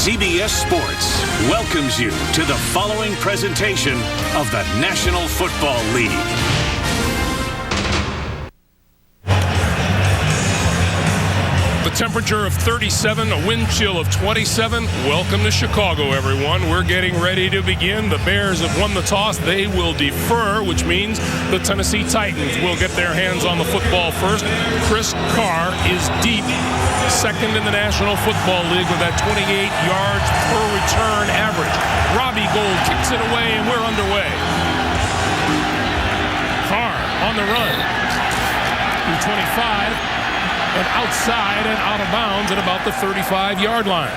CBS Sports welcomes you to the following presentation of the National Football League. The temperature of 37, a wind chill of 27. Welcome to Chicago, everyone. We're getting ready to begin. The Bears have won the toss. They will defer, which means the Tennessee Titans will get their hands on the football first. Chris Carr is deep, second in the National Football League with that 28 yards per return average. Robbie Gould kicks it away, and we're underway. Carr on the run through 25. And outside and out of bounds at about the 35-yard line.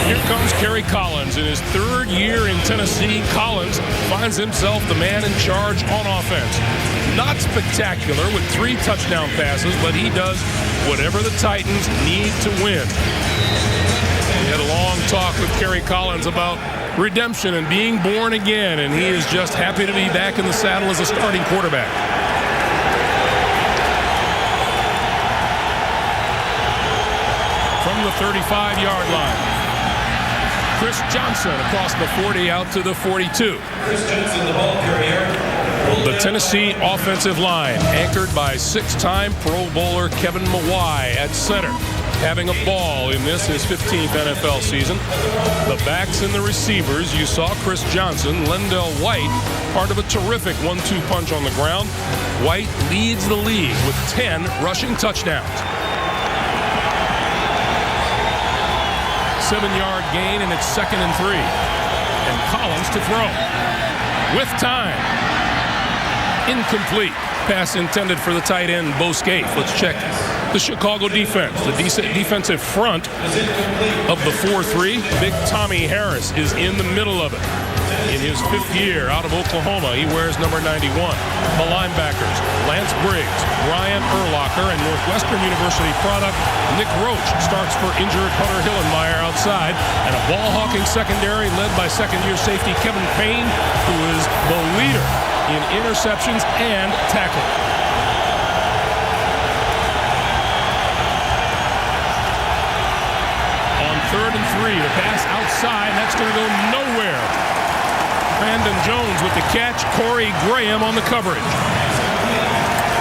Here comes Kerry Collins. In his third year in Tennessee, Collins finds himself the man in charge on offense. Not spectacular with 3 touchdown passes, but he does whatever the Titans need to win. We had a long talk with Kerry Collins about redemption and being born again, and he is just happy to be back in the saddle as a starting quarterback. From the 35-yard line, Chris Johnson across the 40 out to the 42. Chris Johnson, the ball carrier. The Tennessee offensive line, anchored by 6-time Pro Bowler Kevin Mawai at center, having a ball in this, his 15th NFL season. The backs and the receivers, you saw Chris Johnson, Lendell White, part of a terrific 1-2 punch on the ground. White leads the league with 10 rushing touchdowns. 7-yard gain, and it's 2nd and 3. And Collins to throw. With time. Incomplete. Pass intended for the tight end, Bo Scaife. Let's check the Chicago defense. The defensive front of the 4-3. Big Tommy Harris is in the middle of it. In his 5th year out of Oklahoma, he wears number 91. The linebackers, Lance Briggs, Ryan Urlacher, and Northwestern University product Nick Roach starts for injured Hunter Hillenmeyer outside, and a ball-hawking secondary led by second-year safety Kevin Payne, who is the leader in interceptions and tackling. On 3rd and 3, the pass outside, and that's going to go nowhere. Brandon Jones with the catch, Corey Graham on the coverage.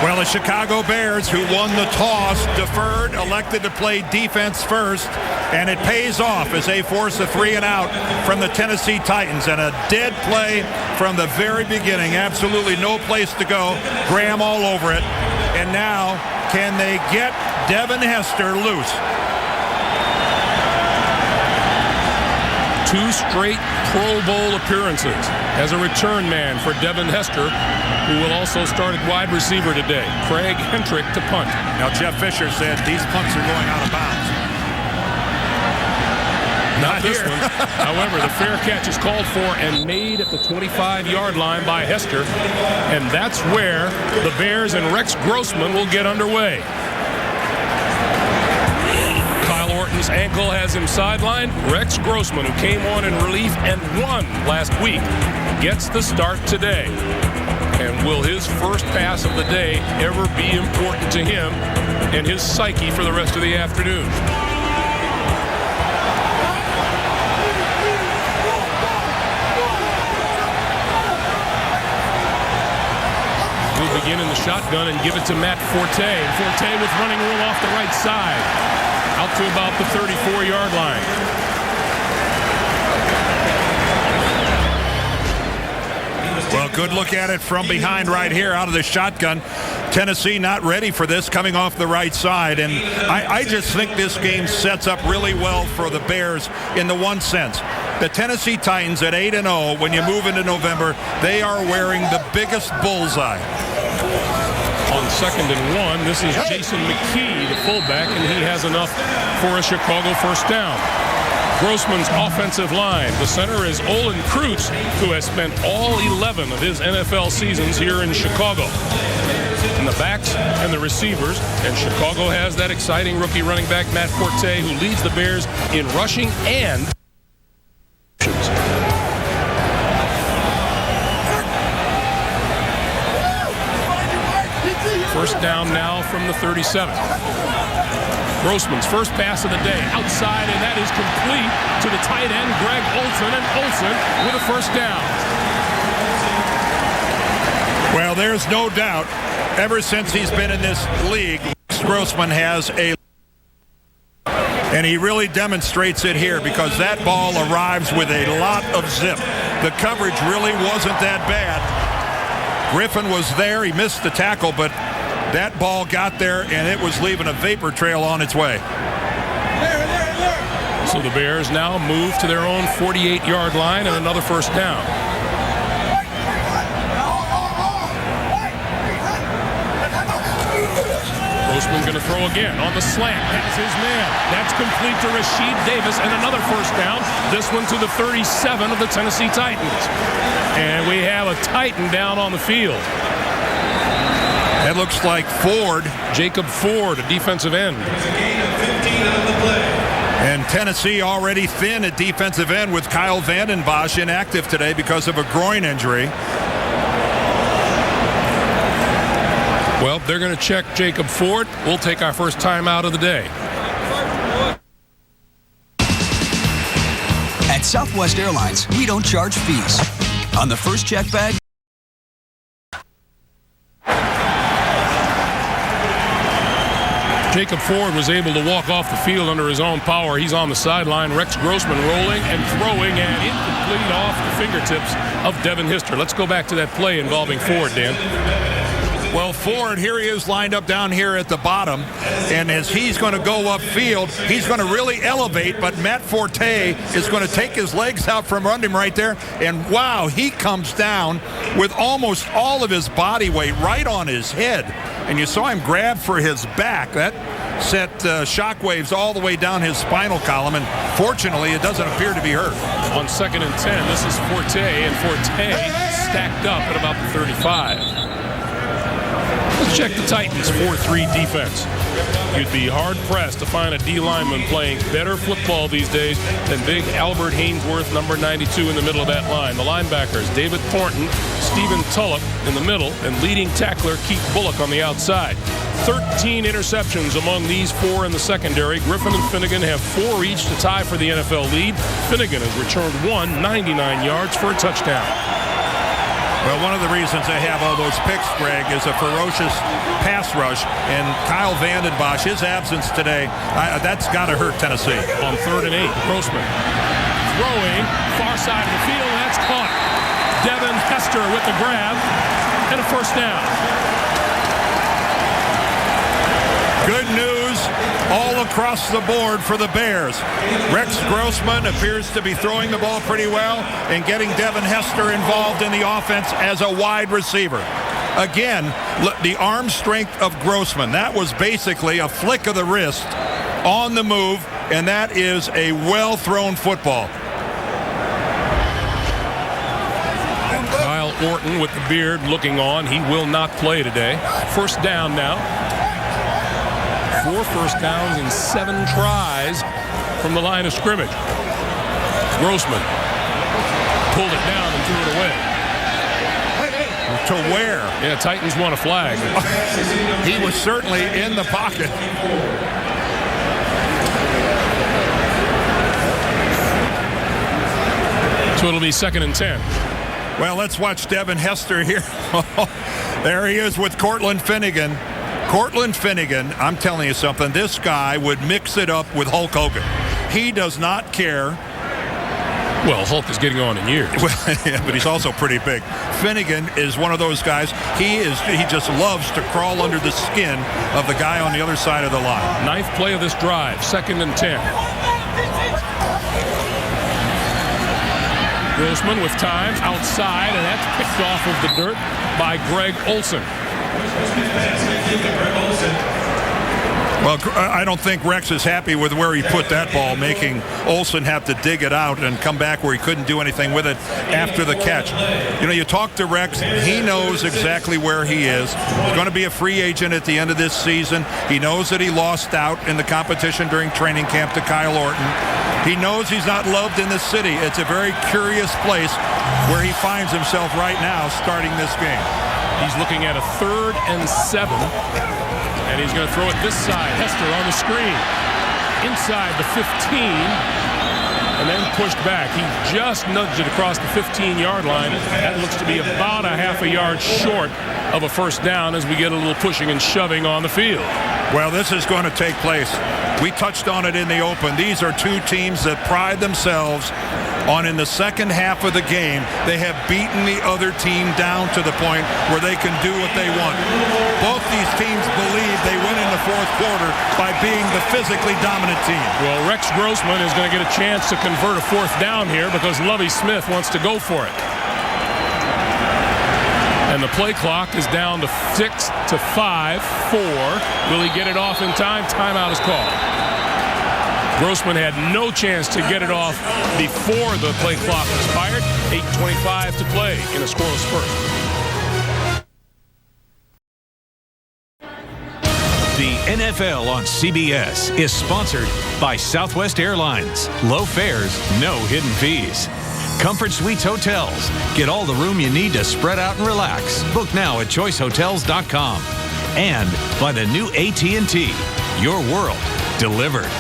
Well, the Chicago Bears, who won the toss, deferred, elected to play defense first, and it pays off as they force a 3 and out from the Tennessee Titans. And a dead play from the very beginning. Absolutely no place to go. Graham all over it. And now, can they get Devin Hester loose? 2 straight Pro Bowl appearances as a return man for Devin Hester, who will also start at wide receiver today. Craig Hentrick to punt. Now, Jeff Fisher said these punts are going out of bounds. Not this one. However, the fair catch is called for and made at the 25-yard line by Hester. And that's where the Bears and Rex Grossman will get underway. Orton's ankle has him sidelined. Rex Grossman, who came on in relief and won last week, gets the start today. And will his first pass of the day ever be important to him and his psyche for the rest of the afternoon? We'll begin in the shotgun and give it to Matt Forte. Forte with running room off the right side. Out to about the 34-yard line. Well, good look at it from behind right here out of the shotgun. Tennessee not ready for this, coming off the right side. And I just think this game sets up really well for the Bears in the one sense. The Tennessee Titans at 8-0, when you move into November, they are wearing the biggest bullseye. On 2nd and 1, this is Jason McKee, the fullback, and he has enough for a Chicago first down. Grossman's offensive line. The center is Olin Kreutz, who has spent all 11 of his NFL seasons here in Chicago. And the backs and the receivers, and Chicago has that exciting rookie running back, Matt Forte, who leads the Bears in rushing and first down now from the 37. Grossman's first pass of the day outside, and that is complete to the tight end, Greg Olsen, and Olsen with a first down. Well, there's no doubt, ever since he's been in this league, Grossman has a... And he really demonstrates it here because that ball arrives with a lot of zip. The coverage really wasn't that bad. Griffin was there. He missed the tackle, but that ball got there, and it was leaving a vapor trail on its way. So the Bears now move to their own 48-yard line and another first down. Grossman going to throw again on the slant. That's his man. That's complete to Rasheed Davis, and another first down. This one to the 37 of the Tennessee Titans. And we have a Titan down on the field. That looks like Ford. Jacob Ford, a defensive end. And Tennessee already thin at defensive end with Kyle Vanden Bosch inactive today because of a groin injury. Well, they're going to check Jacob Ford. We'll take our first time out of the day. At Southwest Airlines, we don't charge fees. On the first check bag, Jacob Ford was able to walk off the field under his own power. He's on the sideline. Rex Grossman rolling and throwing and incomplete off the fingertips of Devin Hister. Let's go back to that play involving Ford, Dan. Well, Ford, here he is lined up down here at the bottom, and as he's going to go upfield, he's going to really elevate, but Matt Forte is going to take his legs out from under him right there, and wow, he comes down with almost all of his body weight right on his head, and you saw him grab for his back. That sent shockwaves all the way down his spinal column, and fortunately, it doesn't appear to be hurt. On 2nd and 10, this is Forte, and Forte stacked up at about the 35. Let's check the Titans' 4-3 defense. You'd be hard-pressed to find a D lineman playing better football these days than big Albert Hainsworth, number 92, in the middle of that line. The linebackers, David Thornton, Stephen Tulloch in the middle, and leading tackler Keith Bullock on the outside. 13 interceptions among these four in the secondary. Griffin and Finnegan have 4 each to tie for the NFL lead. Finnegan has returned 99 yards for a touchdown. Well, one of the reasons they have all those picks, Greg, is a ferocious pass rush. And Kyle Vanden Bosch, his absence today, that's got to hurt Tennessee. On 3rd and 8, Grossman throwing far side of the field. That's caught. Devin Hester with the grab and a first down. Good news all across the board for the Bears. Rex Grossman appears to be throwing the ball pretty well and getting Devin Hester involved in the offense as a wide receiver. Again, the arm strength of Grossman. That was basically a flick of the wrist on the move, and that is a well-thrown football. Kyle Orton with the beard looking on. He will not play today. First down now. 4 first downs in 7 tries from the line of scrimmage. Grossman pulled it down and threw it away. To where? Yeah, Titans want a flag. He was certainly in the pocket. So it'll be 2nd and 10. Well, let's watch Devin Hester here. There he is with Cortland Finnegan. Cortland Finnegan, I'm telling you something, this guy would mix it up with Hulk Hogan. He does not care. Well, Hulk is getting on in years. Well, yeah, but he's also pretty big. Finnegan is one of those guys, he just loves to crawl under the skin of the guy on the other side of the line. 9th play of this drive, 2nd and 10. Grossman with time outside, and that's picked off of the dirt by Greg Olsen. Well, I don't think Rex is happy with where he put that ball, making Olsen have to dig it out and come back where he couldn't do anything with it after the catch. You know, you talk to Rex, he knows exactly where he is. He's going to be a free agent at the end of this season. He knows that he lost out in the competition during training camp to Kyle Orton. He knows he's not loved in the city. It's a very curious place where he finds himself right now starting this game. He's looking at a 3rd and 7 And he's going to throw it this side. Hester on the screen. Inside the 15. And then pushed back. He just nudged it across the 15-yard line. That looks to be about a half a yard short of a first down as we get a little pushing and shoving on the field. Well, this is going to take place. We touched on it in the open. These are two teams that pride themselves on, in the second half of the game, they have beaten the other team down to the point where they can do what they want. Both these teams believe they win in the fourth quarter by being the physically dominant team. Well, Rex Grossman is going to get a chance to convert a fourth down here because Lovie Smith wants to go for it. And the play clock is down to 6 to 5, 4. Will he get it off in time? Timeout is called. Grossman had no chance to get it off before the play clock expired. 8:25 to play in a scoreless first. The NFL on CBS is sponsored by Southwest Airlines. Low fares, no hidden fees. Comfort Suites Hotels. Get all the room you need to spread out and relax. Book now at choicehotels.com. And by the new AT&T. Your world delivered.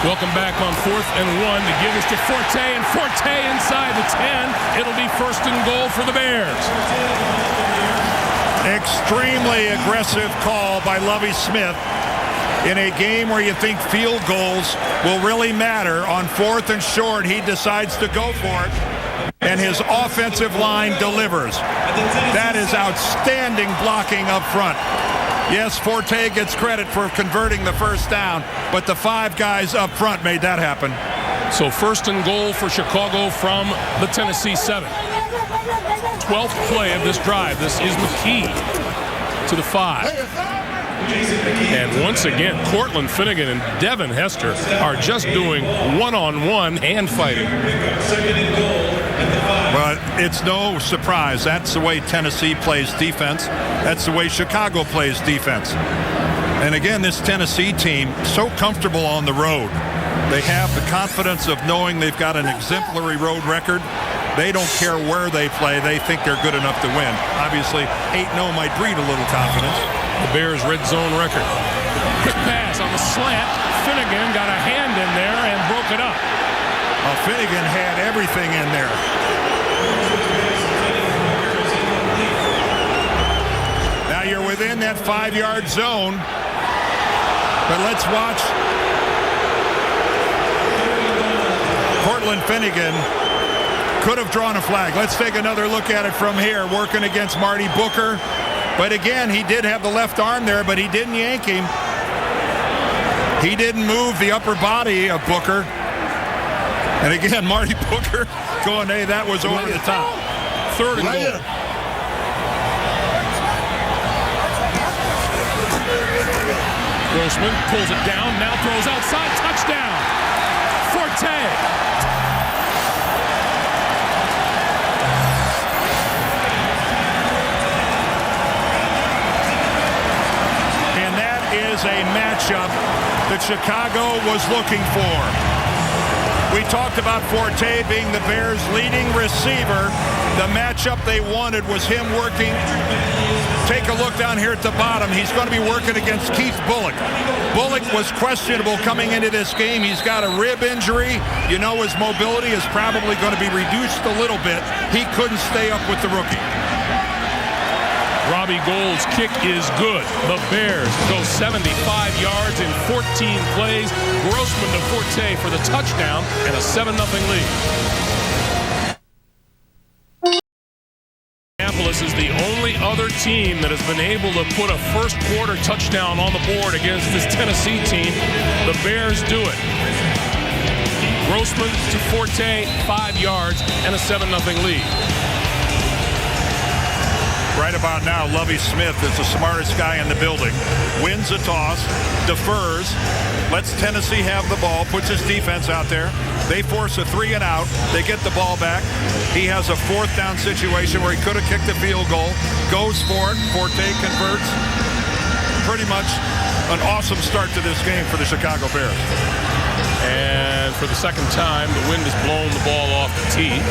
Welcome back on 4th and 1. The give is to Forte, and Forte inside the 10. It'll be first and goal for the Bears. Extremely aggressive call by Lovie Smith in a game where you think field goals will really matter. On 4th and short, he decides to go for it, and his offensive line delivers. That is outstanding blocking up front. Yes, Forte gets credit for converting the first down, but the 5 guys up front made that happen. So first and goal for Chicago from the Tennessee 7. 12th play of this drive. This is McKee to the 5. And once again, Cortland Finnegan and Devin Hester are just doing one-on-one hand fighting. But it's no surprise. That's the way Tennessee plays defense. That's the way Chicago plays defense. And again, this Tennessee team, so comfortable on the road. They have the confidence of knowing they've got an exemplary road record. They don't care where they play. They think they're good enough to win. Obviously, 8-0 might breed a little confidence. The Bears' red zone record. Quick pass on the slant. Finnegan got a hand in there and broke it up. Well, Finnegan had everything in there. Now you're within that 5-yard zone. But let's watch Cortland Finnegan. Could have drawn a flag. Let's take another look at it from here, working against Marty Booker. But again, he did have the left arm there, but he didn't yank him. He didn't move the upper body of Booker. And again, Marty Booker going, hey, that was over the top. 3rd and goal. Grossman pulls it down, now throws outside, touchdown. Forte. Is a matchup that Chicago was looking for. We talked about Forte being the Bears' leading receiver. The matchup they wanted was him working. Take a look down here at the bottom. He's going to be working against Keith Bullock. Bullock was questionable coming into this game. He's got a rib injury. You know, his mobility is probably going to be reduced a little bit. He couldn't stay up with the rookie. Robbie Gould's kick is good. The Bears go 75 yards in 14 plays. Grossman to Forte for the touchdown and a 7-0 lead. Indianapolis is the only other team that has been able to put a first quarter touchdown on the board against this Tennessee team. The Bears do it. Grossman to Forte, 5 yards and a 7-0 lead. Right about now, Lovie Smith is the smartest guy in the building. Wins a toss, defers, lets Tennessee have the ball, puts his defense out there. They force a 3 and out. They get the ball back. He has a 4th down situation where he could have kicked a field goal. Goes for it. Forte converts. Pretty much an awesome start to this game for the Chicago Bears. And for the second time, the wind has blown the ball off the tee.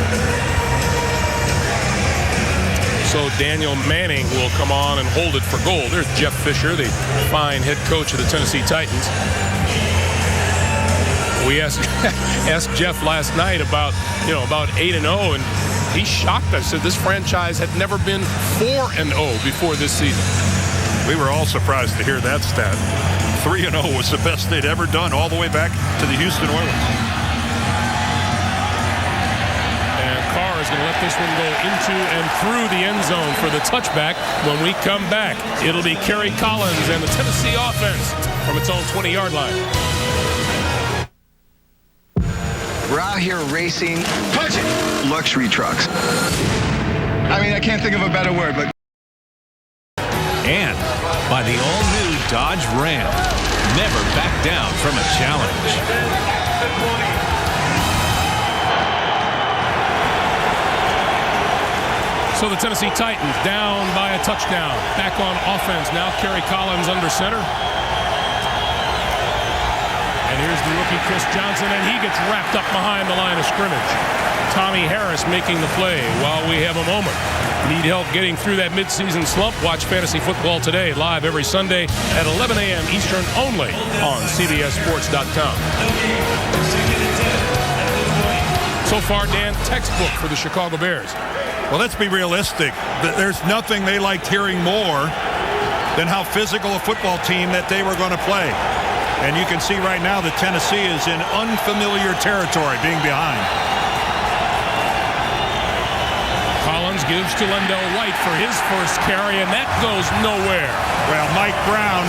So Daniel Manning will come on and hold it for goal. There's Jeff Fisher, the fine head coach of the Tennessee Titans. We asked Jeff last night about 8-0, and he shocked us. Said this franchise had never been 4-0 before this season. We were all surprised to hear that stat. 3-0 was the best they'd ever done, all the way back to the Houston Oilers. And Carr is going to let this one go into and through the end zone for the touchback. When we come back, it'll be Kerry Collins and the Tennessee offense from its own 20-yard line. We're out here racing luxury trucks. I mean, I can't think of a better word, but... And by the all-new Dodge Ram. Never back down from a challenge. So the Tennessee Titans down by a touchdown. Back on offense. Now Kerry Collins under center. And here's the rookie Chris Johnson, and he gets wrapped up behind the line of scrimmage. Tommy Harris making the play while we have a moment. Need help getting through that midseason slump? Watch Fantasy Football Today live every Sunday at 11 a.m. Eastern only on CBSSports.com. So far, Dan, textbook for the Chicago Bears. Well, let's be realistic. There's nothing they liked hearing more than how physical a football team that they were going to play. And you can see right now that Tennessee is in unfamiliar territory, being behind. Collins gives to Lendell White for his first carry, and that goes nowhere. Well, Mike Brown,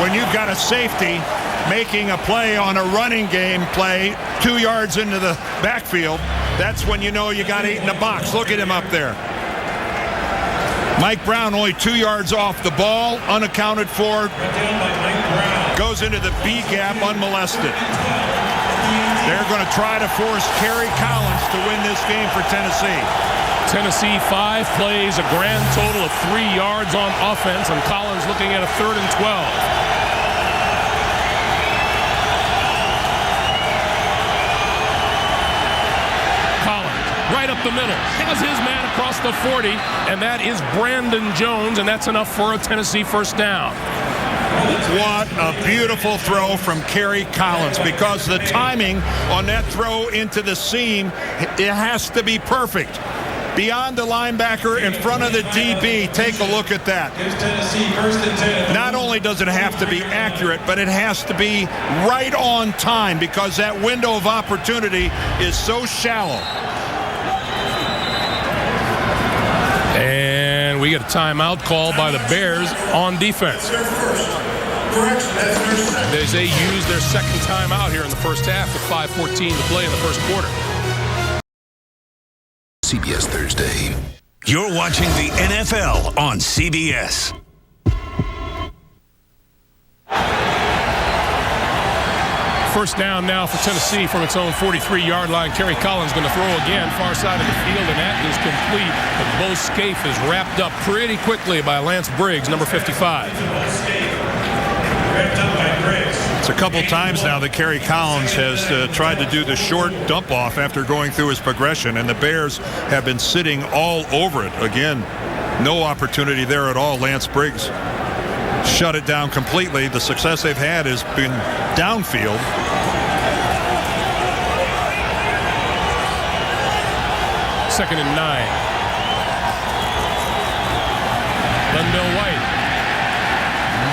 when you've got a safety making a play on a running game play 2 yards into the backfield, that's when you know you got 8 in the box. Look at him up there. Mike Brown only 2 yards off the ball, unaccounted for, goes into the B gap unmolested. They're going to try to force Kerry Collins to win this game for Tennessee. Tennessee 5 plays, a grand total of 3 yards on offense, and Collins looking at a 3rd and 12. Right up the middle, has his man across the 40, and that is Brandon Jones, and that's enough for a Tennessee first down. What a beautiful throw from Kerry Collins, because the timing on that throw into the seam, it has to be perfect. Beyond the linebacker, in front of the DB, take a look at that. Not only does it have to be accurate, but it has to be right on time, because that window of opportunity is so shallow. And we get a timeout called by the Bears on defense. They use their second timeout here in the first half with 5:14 to play in the first quarter. CBS Thursday. You're watching the NFL on CBS. First down now for Tennessee from its own 43-yard line. Kerry Collins going to throw again, far side of the field, and that is complete. But Bo Scaife is wrapped up pretty quickly by Lance Briggs, number 55. It's a couple times now that Kerry Collins has tried to do the short dump off after going through his progression, and the Bears have been sitting all over it. Again, no opportunity there at all. Lance Briggs shut it down completely. The success they've had has been downfield. Second and 9. Lendell White.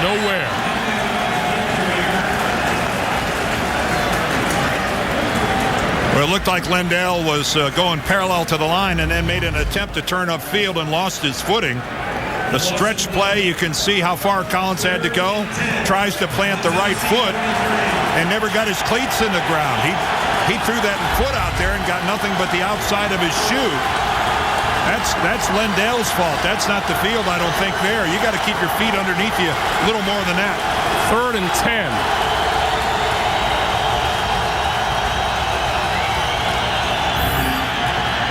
Nowhere. Well, it looked like Lendell was going parallel to the line and then made an attempt to turn upfield and lost his footing. The stretch play, you can see how far Collins had to go. Tries to plant the right foot and never got his cleats in the ground. He threw that foot out there and got nothing but the outside of his shoe. That's Lendell's fault. That's not the field, I don't think, there. You got to keep your feet underneath you a little more than that. 3rd and 10.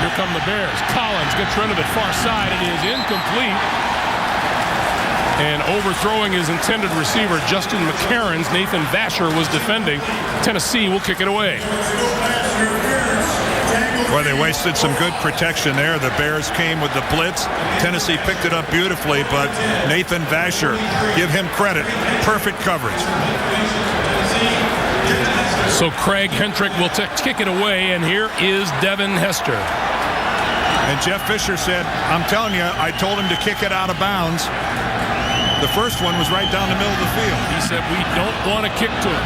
Here come the Bears. Collins gets rid of it far side. It is incomplete. and overthrowing his intended receiver, Justin McCarron's. Nathan Vasher was defending. Tennessee will kick it away. Well, they wasted some good protection there. The Bears came with the blitz. Tennessee picked it up beautifully, but Nathan Vasher, give him credit. Perfect coverage. So Craig Hentrick will kick it away, and here is Devin Hester. And Jeff Fisher said, I'm telling you, I told him to kick it out of bounds. The first one was right down the middle of the field. He said, we don't want to kick to him.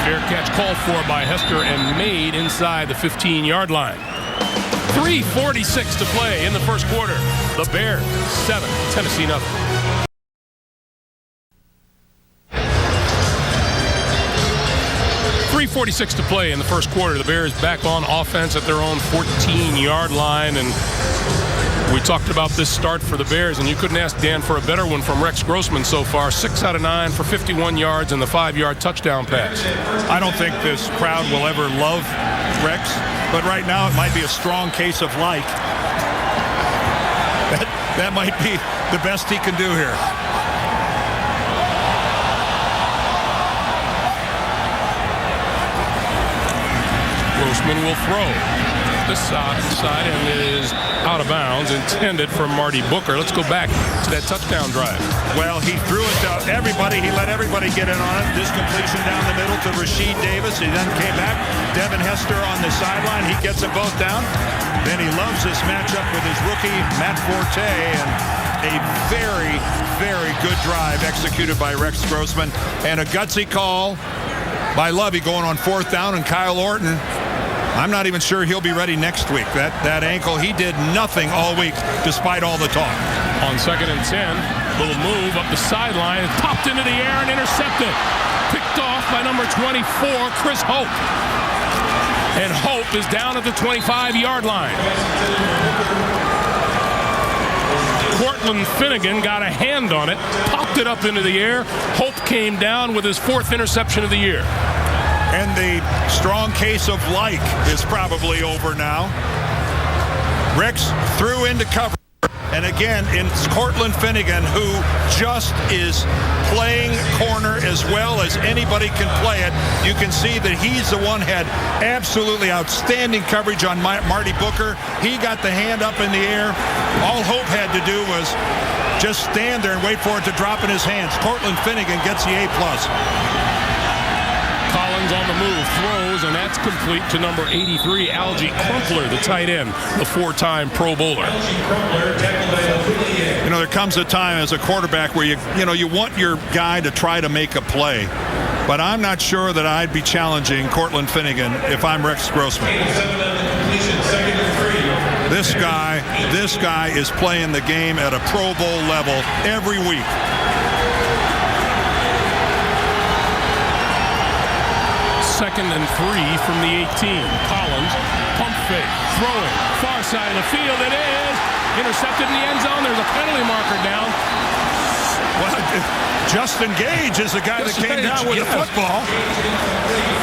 Fair catch called for by Hester and made inside the 15-yard line. 3:46 to play in the first quarter. The Bears 7, Tennessee nothing. .346 to play in the first quarter. The Bears back on offense at their own 14-yard line, and we talked about this start for the Bears, and you couldn't ask Dan for a better one from Rex Grossman so far. 6 out of 9 for 51 yards and the 5-yard touchdown pass. I don't think this crowd will ever love Rex, but right now it might be a strong case of like. That might be the best he can do here. Grossman will throw. This side and is out of bounds, intended for Marty Booker. Let's go back to that touchdown drive. Well, he threw it to everybody. He let everybody get in on it. This completion down the middle to Rasheed Davis. He then came back. Devin Hester on the sideline. He gets them both down. Then he loves this matchup with his rookie, Matt Forte, and a very, very good drive executed by Rex Grossman. And a gutsy call by Lovey going on 4th down, and Kyle Orton, I'm not even sure he'll be ready next week. That ankle, he did nothing all week despite all the talk. On 2nd and 10, little move up the sideline, popped into the air and intercepted. Picked off by number 24, Chris Hope. And Hope is down at the 25-yard line. Cortland Finnegan got a hand on it, popped it up into the air. Hope came down with his 4th interception of the year. And the strong case of like is probably over now. Rex threw into cover. And again, it's Cortland Finnegan who just is playing corner as well as anybody can play it. You can see that he's the one had absolutely outstanding coverage on Marty Booker. He got the hand up in the air. All Hope had to do was just stand there and wait for it to drop in his hands. Cortland Finnegan gets the A+. Collins on the move, throws, and that's complete to number 83, Algie Crumpler, the tight end, the 4-time Pro Bowler. You know, there comes a time as a quarterback where you want your guy to try to make a play, but I'm not sure that I'd be challenging Cortland Finnegan if I'm Rex Grossman. This guy is playing the game at a Pro Bowl level every week. Second and 3 from the 18. Collins, pump fake, throwing, far side of the field. It is intercepted in the end zone. There's a penalty marker down. Well, Justin Gage is the guy that came down with the football.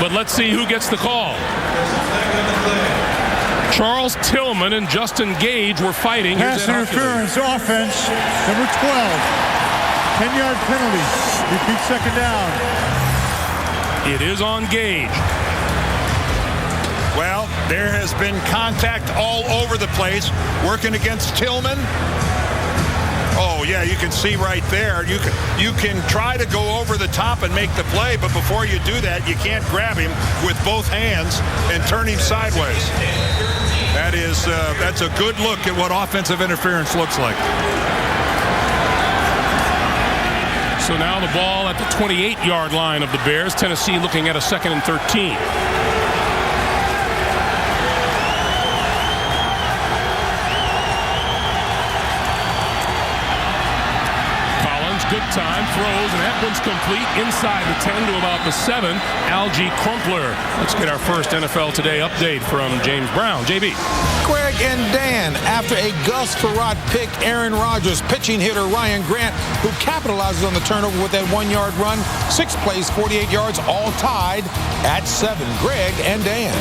But let's see who gets the call. Charles Tillman and Justin Gage were fighting. Pass interference offense, number 12. 10-yard penalty. Repeat second down. It is on Gage. Well, there has been contact all over the place, working against Tillman. Oh, yeah, you can see right there. You can try to go over the top and make the play, but before you do that, you can't grab him with both hands and turn him sideways. That's a good look at what offensive interference looks like. So now the ball at the 28-yard line of the Bears. Tennessee looking at a 2nd and 13. Collins, good time, throws, and that one's complete inside the 10 to about the 7. Algie Crumpler. Let's get our first NFL Today update from James Brown. JB. Greg and Dan, after a Gus Frerotte pick, Aaron Rodgers, pitching hitter Ryan Grant, who capitalizes on the turnover with that 1-yard run, 6 plays, 48 yards, all tied at 7. Greg and Dan.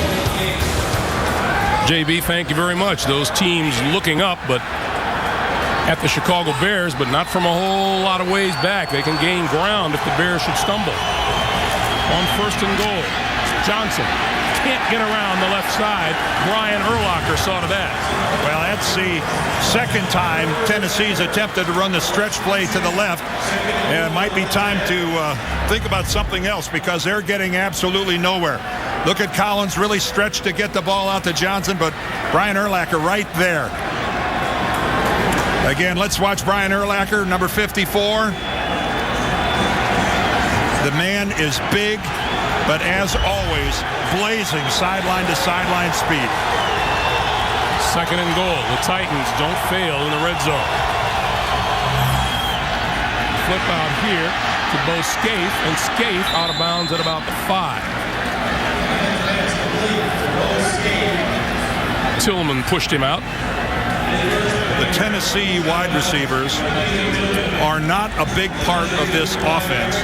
JB, thank you very much. Those teams looking up, but at the Chicago Bears, but not from a whole lot of ways back. They can gain ground if the Bears should stumble. On 1st and goal, Johnson can't get around the left side. Brian Urlacher saw to that. Well, that's the second time Tennessee's attempted to run the stretch play to the left. And it might be time to think about something else because they're getting absolutely nowhere. Look at Collins really stretched to get the ball out to Johnson, but Brian Urlacher right there. Again, let's watch Brian Urlacher, number 54. The man is big, but as always, blazing sideline to sideline speed. 2nd and goal. The Titans don't fail in the red zone. Flip out here to Bo Scaife, and Scaife out of bounds at about the 5. Tillman pushed him out. The Tennessee wide receivers are not a big part of this offense.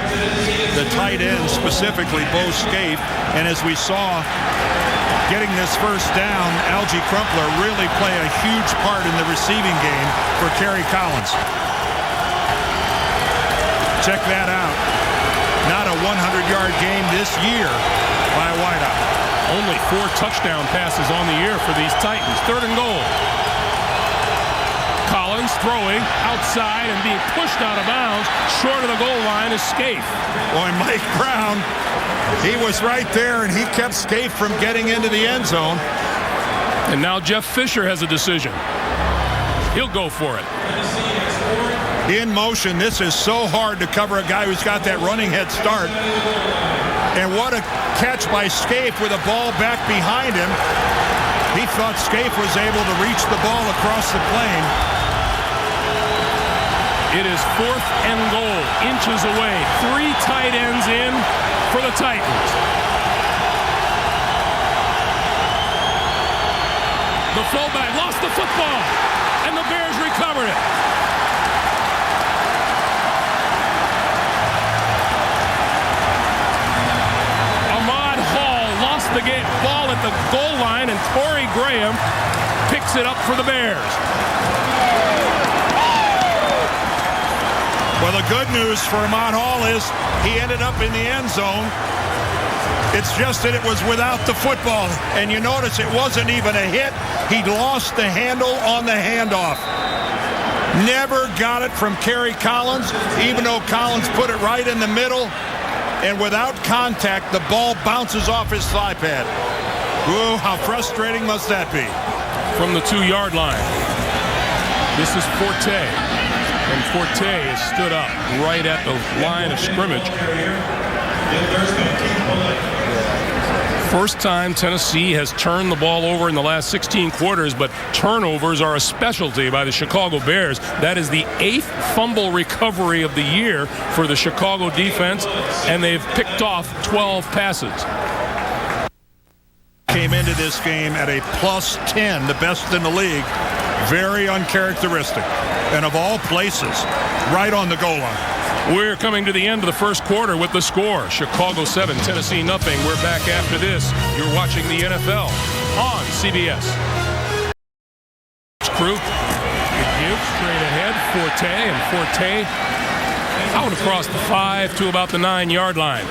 The tight end, specifically Bo Scaife, and as we saw getting this first down, Algie Crumpler really play a huge part in the receiving game for Kerry Collins. Check that out. Not a 100-yard game this year by a wideout. Only 4 touchdown passes on the year for these Titans. 3rd and goal. Collins throwing outside and being pushed out of bounds. Short of the goal line is Scaife. Boy, Mike Brown, he was right there, and he kept Scaife from getting into the end zone. And now Jeff Fisher has a decision. He'll go for it. In motion, this is so hard to cover a guy who's got that running head start. And what a catch by Scaife with a ball back behind him. He thought Scaife was able to reach the ball across the plane. It is 4th and goal, inches away. 3 tight ends in for the Titans. The fullback lost the football, and the Bears recovered it. Ahmad Hall lost the ball at the goal line, and Torrey Graham picks it up for the Bears. Well, the good news for Ahmad Hall is he ended up in the end zone. It's just that it was without the football. And you notice it wasn't even a hit. He lost the handle on the handoff. Never got it from Kerry Collins, even though Collins put it right in the middle. And without contact, the ball bounces off his thigh pad. Ooh, how frustrating must that be? From the 2-yard line, this is Forte. And Forte has stood up right at the line of scrimmage. First time Tennessee has turned the ball over in the last 16 quarters, but turnovers are a specialty by the Chicago Bears. That is the 8th fumble recovery of the year for the Chicago defense, and they've picked off 12 passes. Came into this game at a +10, the best in the league. Very uncharacteristic. And of all places, right on the goal line. We're coming to the end of the first quarter with the score. Chicago 7, Tennessee nothing. We're back after this. You're watching the NFL on CBS. Crew, straight ahead, Forte, and Forte out across the 5 to about the 9-yard line.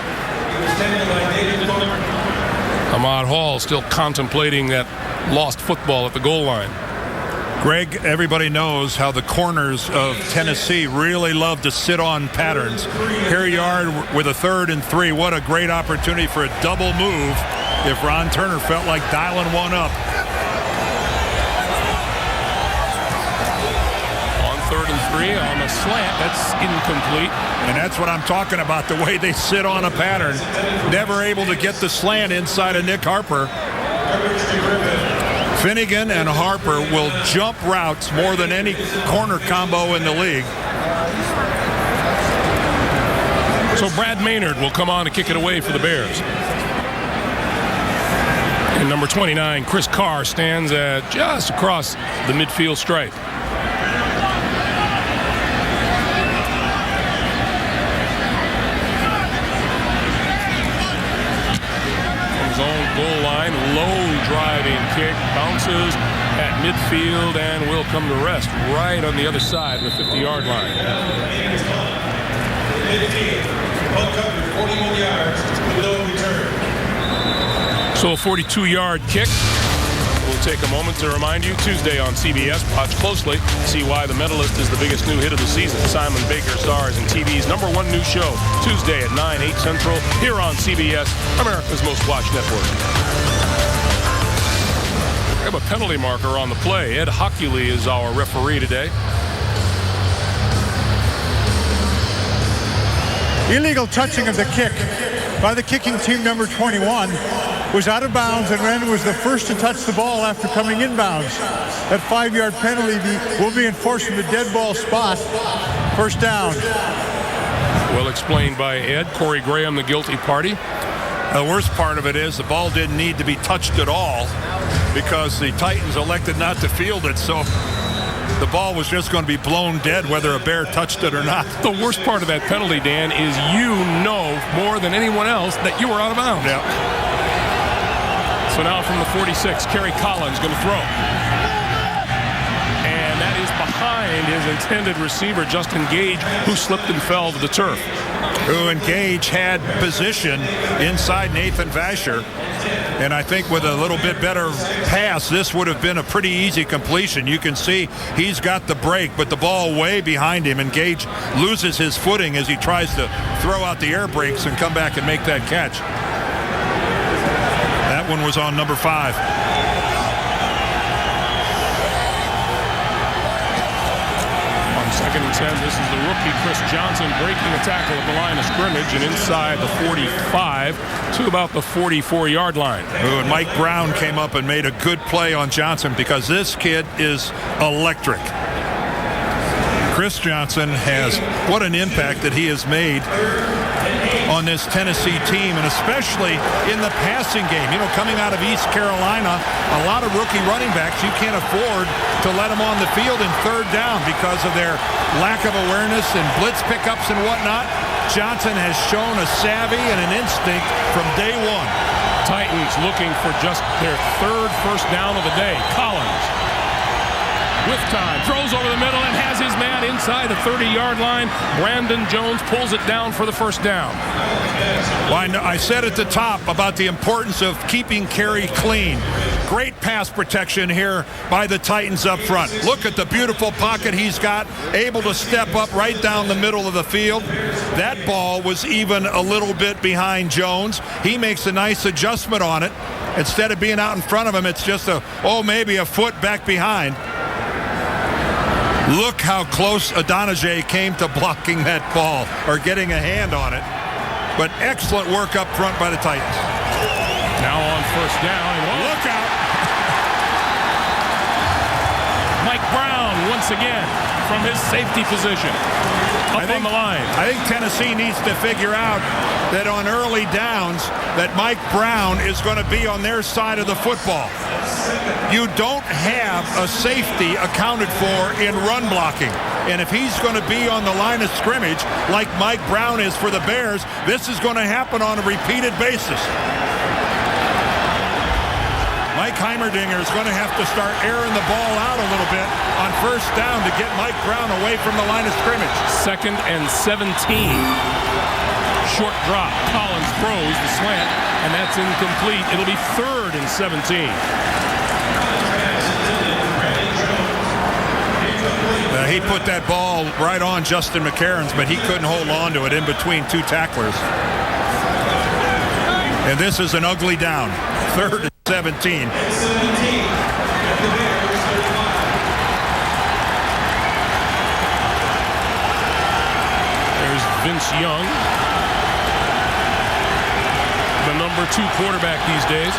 Ahmad Hall still contemplating that lost football at the goal line. Greg, everybody knows how the corners of Tennessee really love to sit on patterns. Here you are with a 3rd and 3. What a great opportunity for a double move if Ron Turner felt like dialing one up. On 3rd and 3 on a slant, that's incomplete. And that's what I'm talking about, the way they sit on a pattern. Never able to get the slant inside of Nick Harper. Finnegan and Harper will jump routes more than any corner combo in the league. So Brad Maynard will come on to kick it away for the Bears. And number 29, Chris Carr, stands at just across the midfield stripe. Goal line, low driving kick, bounces at midfield and will come to rest right on the other side of the 50-yard line. Ball covered 41 yards, no return. So a 42-yard kick. We'll take a moment to remind you, Tuesday on CBS, watch closely, see why The Mentalist is the biggest new hit of the season. Simon Baker stars in TV's #1 new show, Tuesday at 9, 8 Central, here on CBS, America's most watched network. We have a penalty marker on the play. Ed Hockley is our referee today. Illegal touching of the kick by the kicking team number 21 was out of bounds, and Ren was the first to touch the ball after coming inbounds. That 5-yard penalty will be enforced from the dead ball spot. First down. Well explained by Ed. Corey Graham, the guilty party. The worst part of it is the ball didn't need to be touched at all because the Titans elected not to field it, so the ball was just going to be blown dead whether a Bear touched it or not. The worst part of that penalty, Dan, is you know more than anyone else that you were out of bounds. Yep. So now from the 46, Kerry Collins going to throw. And that is behind his intended receiver, Justin Gage, who slipped and fell to the turf. Who Gage had position inside Nathan Vasher. And I think with a little bit better pass, this would have been a pretty easy completion. You can see he's got the break, but the ball way behind him, and Gage loses his footing as he tries to throw out the air brakes and come back and make that catch. That one was on number 5. On 2nd and 10, this is the rookie Chris Johnson breaking a tackle at the line of scrimmage and inside the 45 to about the 44-yard line. Ooh, and Mike Brown came up and made a good play on Johnson because this kid is electric. Chris Johnson what an impact that he has made on this Tennessee team, and especially in the passing game. You know, coming out of East Carolina, a lot of rookie running backs, you can't afford to let them on the field in 3rd down because of their lack of awareness and blitz pickups and whatnot. Johnson has shown a savvy and an instinct from day one. Titans looking for just their 3rd first down of the day. Collins with time, throws over the middle and has his man inside the 30-yard line. Brandon Jones pulls it down for the first down. Well, I said at the top about the importance of keeping Kerry clean. Great pass protection here by the Titans up front. Look at the beautiful pocket he's got, able to step up right down the middle of the field. That ball was even a little bit behind Jones. He makes a nice adjustment on it. Instead of being out in front of him, it's just maybe a foot back behind. Look how close Adonijah came to blocking that ball or getting a hand on it. But excellent work up front by the Titans. Now on first down. Look out. Mike Brown once again from his safety position. Up on the line. I think Tennessee needs to figure out that on early downs that Mike Brown is going to be on their side of the football. You don't have a safety accounted for in run blocking. And if he's going to be on the line of scrimmage like Mike Brown is for the Bears, this is going to happen on a repeated basis. Mike Heimerdinger is going to have to start airing the ball out a little bit on first down to get Mike Brown away from the line of scrimmage. 2nd and 17. Short drop. Collins throws the slant, and that's incomplete. It'll be 3rd and 17. He put that ball right on Justin McCarron's, but he couldn't hold on to it in between 2 tacklers. And this is an ugly down. 3rd and 17. There's Vince Young, the number 2 quarterback these days.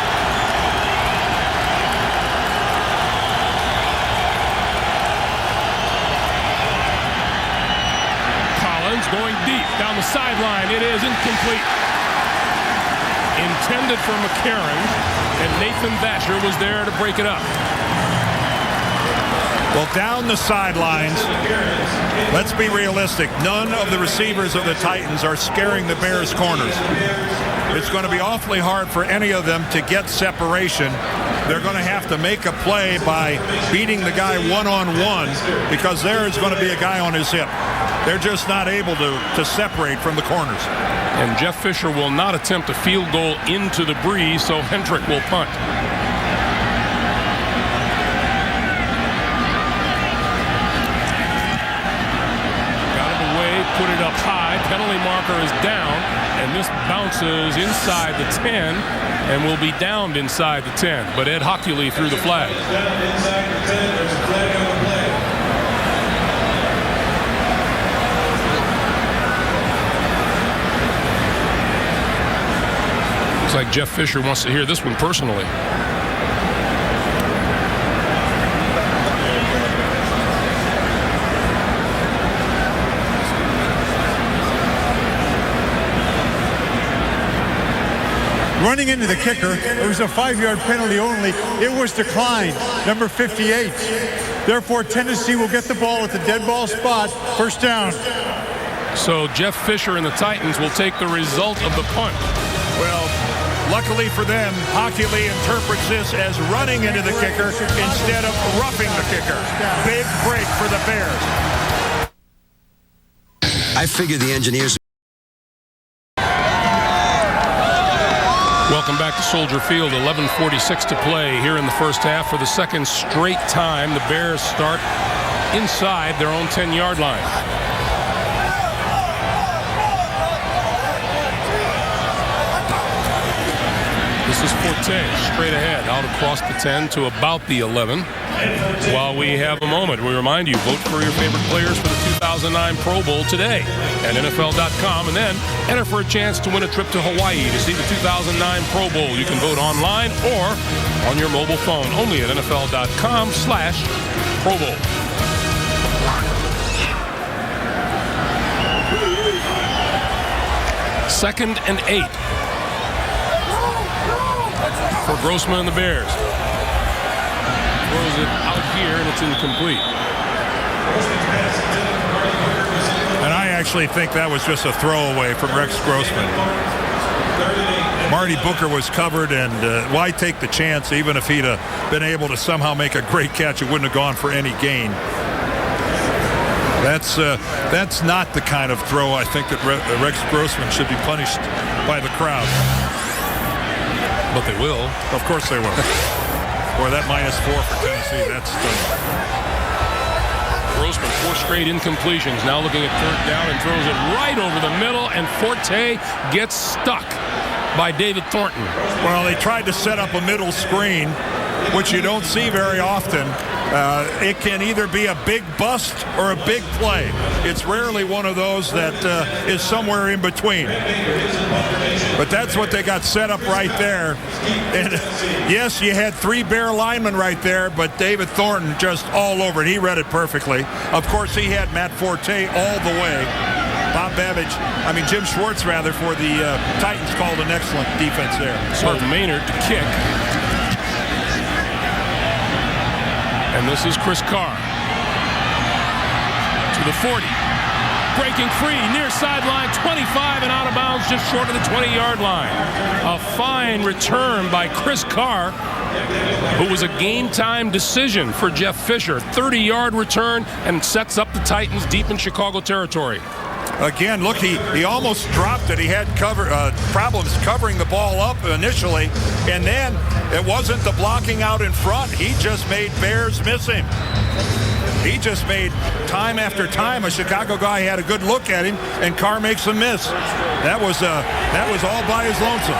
Collins going deep down the sideline. It is incomplete. Intended for McCarron, and Nathan Vasher was there to break it up. Well, down the sidelines, let's be realistic. None of the receivers of the Titans are scaring the Bears' corners. It's going to be awfully hard for any of them to get separation they're going to have to make a play by beating the guy one-on-one, because there is going to be a guy on his hip. They're just not able to separate from the corners. And Jeff Fisher will not attempt a field goal into the breeze, so Hendrick will punt. Got it away, put it up high. Penalty marker is down, and this bounces inside the 10 and will be downed inside the 10. But Ed Hockley threw the flag. Inside the 10, there's a flag on the play. Looks like Jeff Fisher wants to hear this one personally. Running into the kicker, it was a 5-yard penalty only. It was declined, number 58. Therefore, Tennessee will get the ball at the dead ball spot, first down. So Jeff Fisher and the Titans will take the result of the punt. Well, luckily for them, Hockley interprets this as running into the kicker instead of roughing the kicker. Big break for the Bears. I figure the engineers... Welcome back to Soldier Field. 11:46 to play here in the first half. For the second straight time, the Bears start inside their own 10-yard line. This is Forte, straight ahead, out across the 10 to about the 11. While we have a moment, we remind you, vote for your favorite players for the 2009 Pro Bowl today at NFL.com, and then enter for a chance to win a trip to Hawaii to see the 2009 Pro Bowl. You can vote online or on your mobile phone, only at NFL.com/Pro Bowl. Second and 8 for Grossman and the Bears. Throws it out here, and it's incomplete. And I actually think that was just a throwaway from Rex Grossman. Marty Booker was covered, and why take the chance? Even if he'd been able to somehow make a great catch, it wouldn't have gone for any gain. That's not the kind of throw I think that Rex Grossman should be punished by the crowd. But they will. Of course they will. Boy, that -4 for Tennessee, that's stunning. Grossman, 4 straight incompletions. Now looking at third down and throws it right over the middle, and Forte gets stuck by David Thornton. Well, they tried to set up a middle screen, which you don't see very often. It can either be a big bust or a big play. It's rarely one of those that is somewhere in between. But that's what they got set up right there. And yes, you had 3 Bear linemen right there, but David Thornton just all over it. He read it perfectly. Of course, he had Matt Forte all the way. Jim Schwartz, rather, for the Titans called an excellent defense there. So Maynard to kick. And this is Chris Carr to the 40. Breaking free, near sideline, 25 and out of bounds, just short of the 20-yard line. A fine return by Chris Carr, who was a game-time decision for Jeff Fisher. 30-yard return and sets up the Titans deep in Chicago territory. Again, look, he almost dropped it. He had problems covering the ball up initially, and then it wasn't the blocking out in front. He just made Bears miss him. He just made time after time a Chicago guy had a good look at him, and Carr makes a miss. That was all by his lonesome.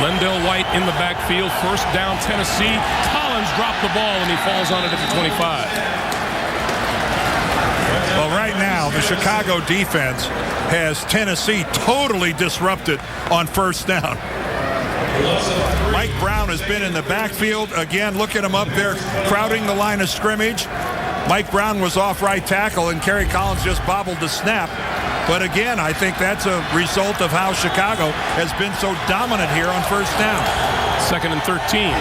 Lendell White in the backfield, first down Tennessee. Collins dropped the ball, and he falls on it at the 25. Well, right now, the Chicago defense has Tennessee totally disrupted on first down. Mike Brown has been in the backfield. Again, look at him up there crowding the line of scrimmage. Mike Brown was off right tackle, and Kerry Collins just bobbled the snap. But again, I think that's a result of how Chicago has been so dominant here on first down. Second and 13.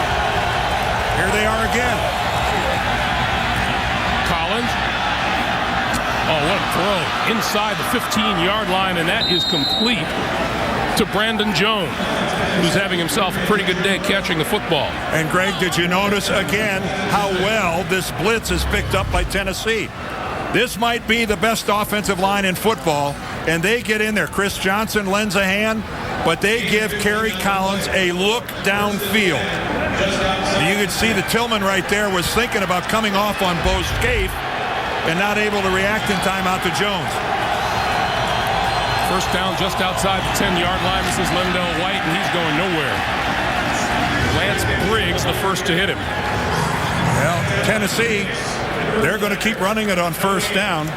Here they are again. Collins. Oh, what a throw. Inside the 15-yard line, and that is complete to Brandon Jones. who's having himself a pretty good day catching the football. And Greg, did you notice again how well this blitz is picked up by Tennessee? This might be the best offensive line in football, and they get in there. Chris Johnson lends a hand, but they give Kerry Collins a look downfield. You could see the Tillman right there was thinking about coming off on Bo Scaife and not able to react in time out to Jones. First down just outside the 10-yard line. This is Lendell White, and he's going nowhere. Lance Briggs, the first to hit him. Well, Tennessee, they're going to keep running it on first down.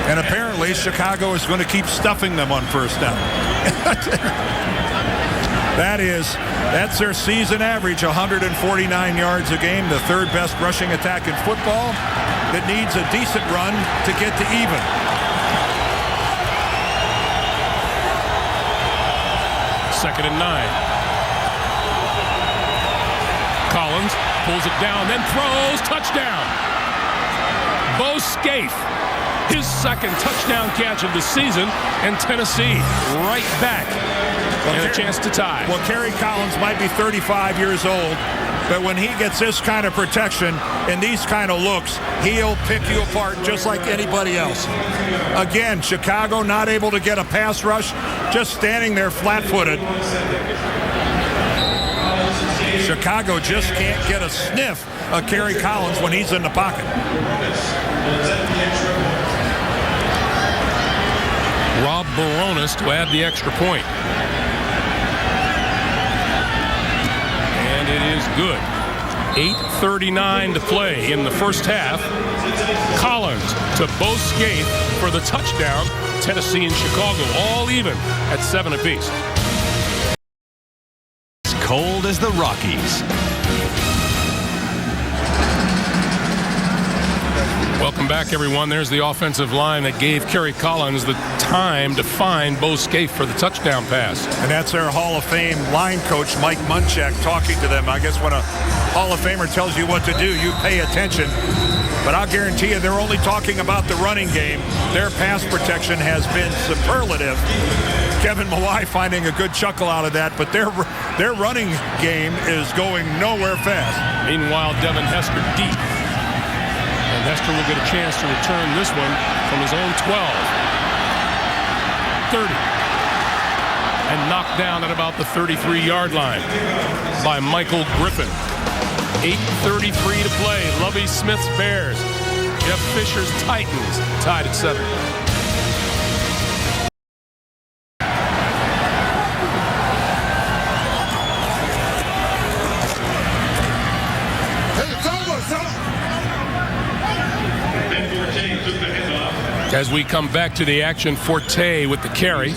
And apparently Chicago is going to keep stuffing them on first down. That's their season average, 149 yards a game, the third best rushing attack in football that needs a decent run to get to even. Second and 9. Collins pulls it down, then throws. Touchdown. Bo Scaife, his second touchdown catch of the season, and Tennessee right back and a chance to tie. Well, Kerry Collins might be 35 years old, but when he gets this kind of protection and these kind of looks, he'll pick you apart just like anybody else. Again, Chicago not able to get a pass rush, just standing there flat-footed. Chicago just can't get a sniff of Kerry Collins when he's in the pocket. Rob Baronis to add the extra point. And it is good. 8:39 to play in the first half. Collins to Bo Scaife for the touchdown. Tennessee and Chicago all even at 7 apiece. As cold as the Rockies. Welcome back, everyone. There's the offensive line that gave Kerry Collins the time to find Bo Scaife for the touchdown pass. And that's their Hall of Fame line coach, Mike Munchak, talking to them. I guess when a Hall of Famer tells you what to do, you pay attention. But I'll guarantee you they're only talking about the running game. Their pass protection has been superlative. Kevin Mawai finding a good chuckle out of that, but their running game is going nowhere fast. Meanwhile, Devin Hester deep. And Hester will get a chance to return this one from his own 12. 30. And knocked down at about the 33-yard line by Michael Griffin. 8:33 to play. Lovie Smith's Bears. Jeff Fisher's Titans tied at 7. As we come back to the action, Forte with the carry.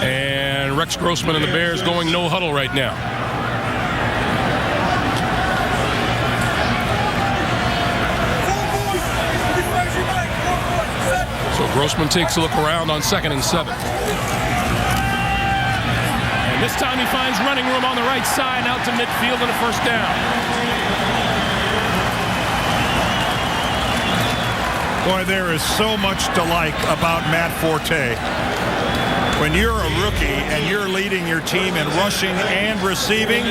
And Rex Grossman and the Bears going no huddle right now. So Grossman takes a look around on 2nd and 7. And this time he finds running room on the right side, out to midfield and a first down. Boy, there is so much to like about Matt Forte. When you're a rookie and you're leading your team in rushing and receiving,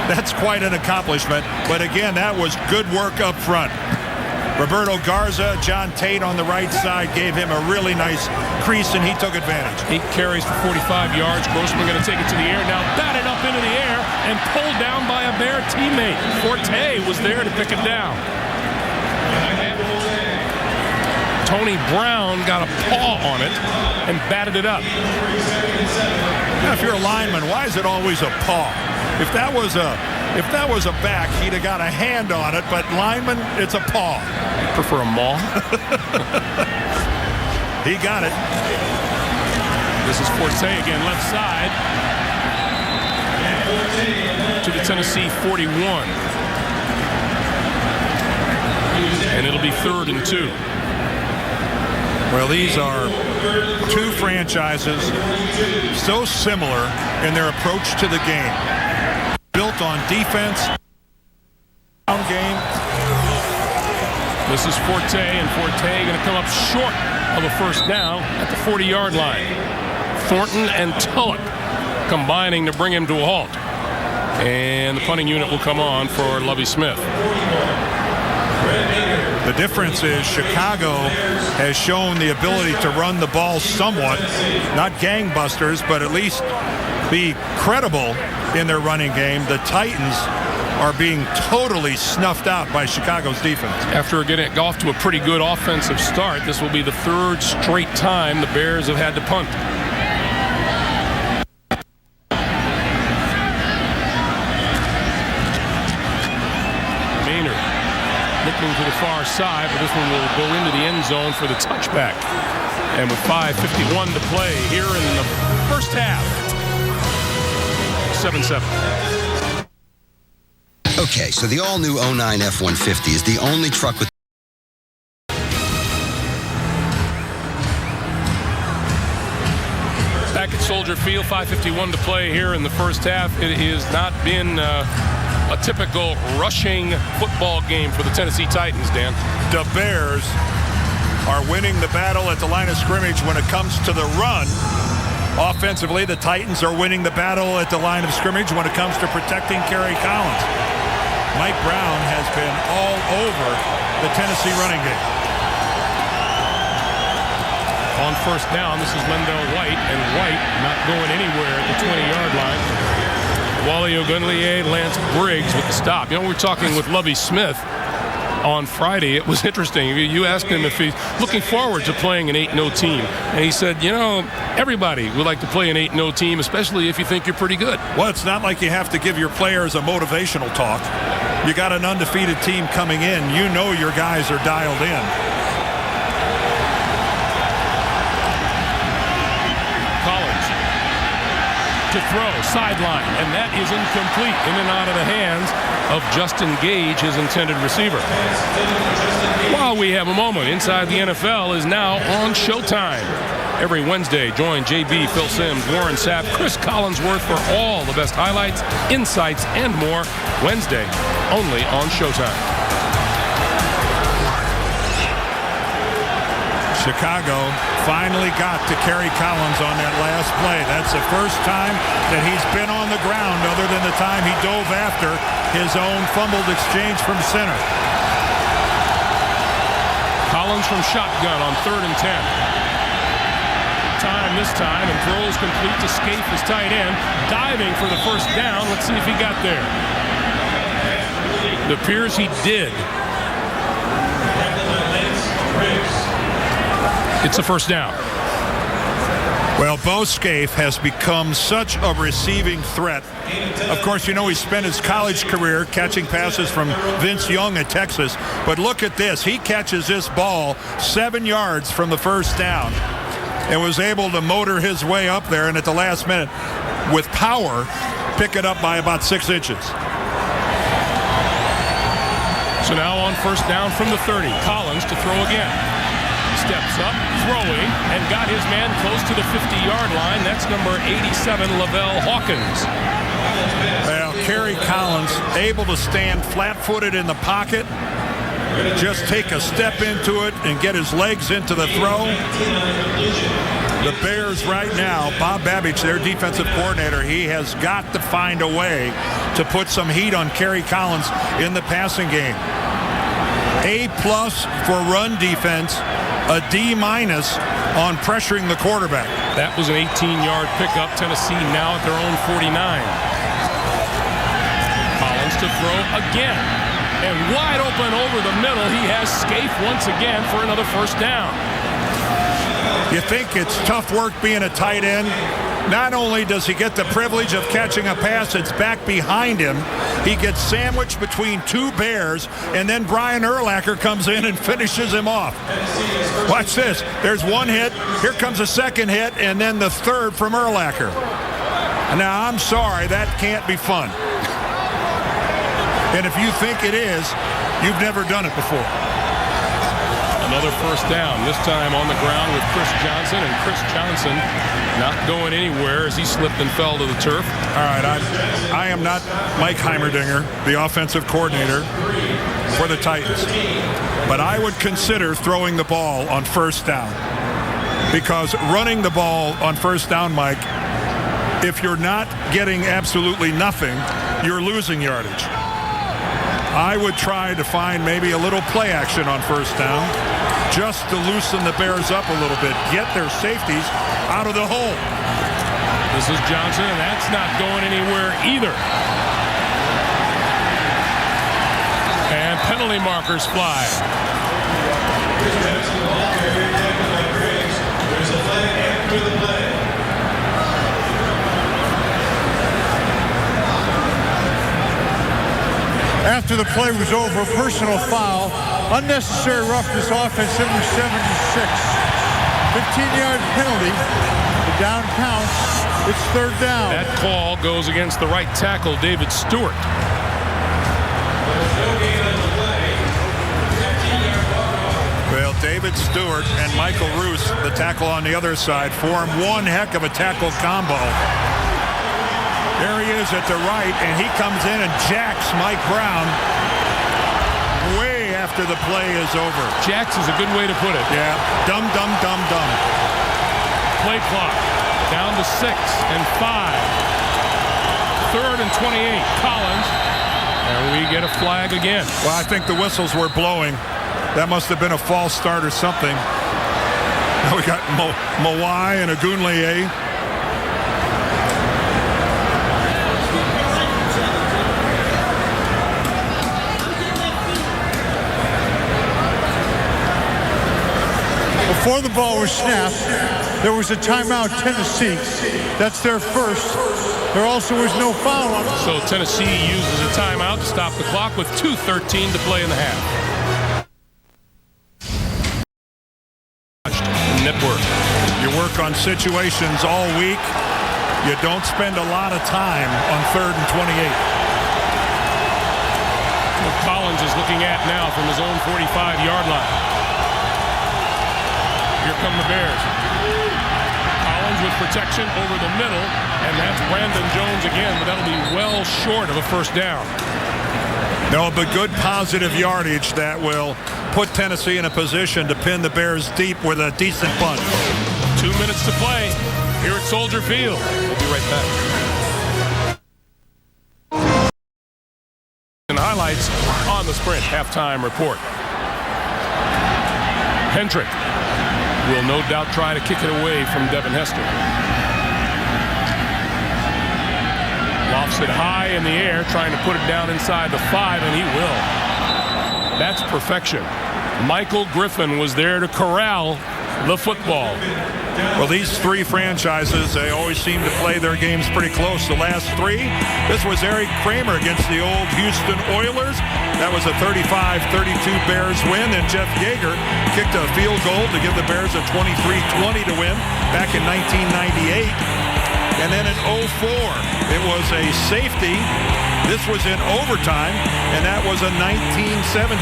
that's quite an accomplishment. But again, that was good work up front. Roberto Garza, John Tate on the right side gave him a really nice crease, and he took advantage. 8 carries for 45 yards. Grossman going to take it to the air. Now batted up into the air and pulled down by a Bear teammate. Forte was there to pick it down. Tony Brown got a paw on it and batted it up. Now, if you're a lineman, why is it always a paw? If that was a back, he'd have got a hand on it, but lineman, it's a paw. You prefer a maw? He got it. This is Forte again, left side. To the Tennessee 41. And it'll be 3rd and 2. Well, these are two franchises so similar in their approach to the game. Built on defense, game. This is Forte, and Forte going to come up short of a first down at the 40-yard line. Thornton and Tulloch combining to bring him to a halt. And the punting unit will come on for Lovie Smith. The difference is Chicago has shown the ability to run the ball somewhat, not gangbusters, but at least be credible in their running game. The Titans are being totally snuffed out by Chicago's defense. After getting off to a pretty good offensive start, this will be the third straight time the Bears have had to punt. Maynard looking to the far side, but this one will go into the end zone for the touchback. And with 5:51 to play here in the first half, 7-7. Okay, so the all-new 09 F-150 is the only truck with... Back at Soldier Field, 5:51 to play here in the first half. It has not been a typical rushing football game for the Tennessee Titans, Dan. The Bears are winning the battle at the line of scrimmage when it comes to the run. Offensively, the Titans are winning the battle at the line of scrimmage when it comes to protecting Kerry Collins. Mike Brown has been all over the Tennessee running game. On first down, this is Lendell White, and White not going anywhere at the 20-yard line. Wally Ogunleye, Lance Briggs with the stop. You know, we're talking with Lovie Smith on Friday. It was interesting. You asked him if he's looking forward to playing an 8-0 team. And he said, you know, everybody would like to play an 8-0 team, especially if you think you're pretty good. Well, it's not like you have to give your players a motivational talk. You got an undefeated team coming in. You know your guys are dialed in. Collins to throw, sideline, and that is incomplete, in and out of the hands of Justin Gage, his intended receiver. While we have a moment, Inside the NFL is now on Showtime. Every Wednesday, join JB, Phil Simms, Warren Sapp, Chris Collinsworth for all the best highlights, insights, and more. Wednesday, only on Showtime. Chicago finally got to Kerry Collins on that last play. That's the first time that he's been on the ground other than the time he dove after his own fumbled exchange from center. Collins from shotgun on 3rd and 10. Time this time, and throws complete to Scaife, his tight end, diving for the first down. Let's see if he got there. It appears he did. It's a first down. Well, Bo Scaife has become such a receiving threat. Of course, you know, he spent his college career catching passes from Vince Young at Texas. But look at this. He catches this ball 7 yards from the first down and was able to motor his way up there, and at the last minute, with power, pick it up by about 6 inches. So now on first down from the 30, Collins to throw again. Steps up, throwing, and got his man close to the 50-yard line. That's number 87, Lavelle Hawkins. Well, Kerry Collins able to stand flat-footed in the pocket, just take a step into it and get his legs into the throw. The Bears right now, Bob Babich, their defensive coordinator, he has got to find a way to put some heat on Kerry Collins in the passing game. A+ for run defense, a D- on pressuring the quarterback. That was an 18-yard pickup. Tennessee now at their own 49. Collins to throw again. And wide open over the middle, he has Scaife once again for another first down. You think it's tough work being a tight end? Not only does he get the privilege of catching a pass that's back behind him, he gets sandwiched between two Bears, and then Brian Urlacher comes in and finishes him off. Watch this. There's one hit. Here comes a second hit, and then the third from Urlacher. Now, I'm sorry, that can't be fun. And if you think it is, you've never done it before. Another first down, this time on the ground with Chris Johnson, and Chris Johnson not going anywhere as he slipped and fell to the turf. All right, I am not Mike Heimerdinger, the offensive coordinator for the Titans, but I would consider throwing the ball on first down. because running the ball on first down, Mike, if you're not getting absolutely nothing, you're losing yardage. I would try to find maybe a little play action on first down just to loosen the Bears up a little bit, get their safeties out of the hole. This is Johnson, and that's not going anywhere either. And penalty markers fly. There's a flag after the play. After the play was over, a personal foul, unnecessary roughness, offense number 76. 15-yard penalty. The down counts. It's third down. That call goes against the right tackle, David Stewart. Well, David Stewart and Michael Roos, the tackle on the other side, form one heck of a tackle combo. There he is at the right, and he comes in and jacks Mike Brown way after the play is over. Jacks is a good way to put it. Yeah, dumb. Play clock down to 6 and 5. 3rd and 28. Collins, and we get a flag again. Well, I think the whistles were blowing. That must have been a false start or something. Now we got Mawai and Agunleye. Before the ball was snapped, there was a timeout, Tennessee. That's their first. There also was no foul on it. So Tennessee uses a timeout to stop the clock with 2:13 to play in the half. Network. You work on situations all week. You don't spend a lot of time on 3rd and 28. What Collins is looking at now from his own 45-yard line. Here come the Bears. Collins with protection over the middle, and that's Brandon Jones again, but that'll be well short of a first down. No, but good positive yardage that will put Tennessee in a position to pin the Bears deep with a decent punt. 2 minutes to play here at Soldier Field. We'll be right back. And highlights on the Sprint halftime report. Hendrick will no doubt try to kick it away from Devin Hester. Lofts it high in the air, trying to put it down inside the 5, and he will. That's perfection. Michael Griffin was there to corral the football. Well, these three franchises, they always seem to play their games pretty close. The last three, this was Eric Kramer against the old Houston Oilers. That was a 35-32 Bears win, and Jeff Yeager kicked a field goal to give the Bears a 23-20 to win back in 1998. And then in 04, it was a safety. This was in overtime, and that was a 1917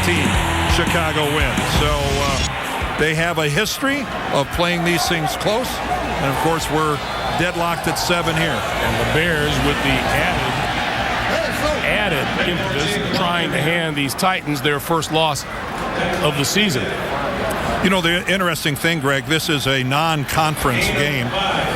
Chicago win. So they have a history of playing these things close. And, of course, we're deadlocked at 7 here. And the Bears with the added impetus trying to hand these Titans their first loss of the season. You know, the interesting thing, Greg, this is a non-conference game.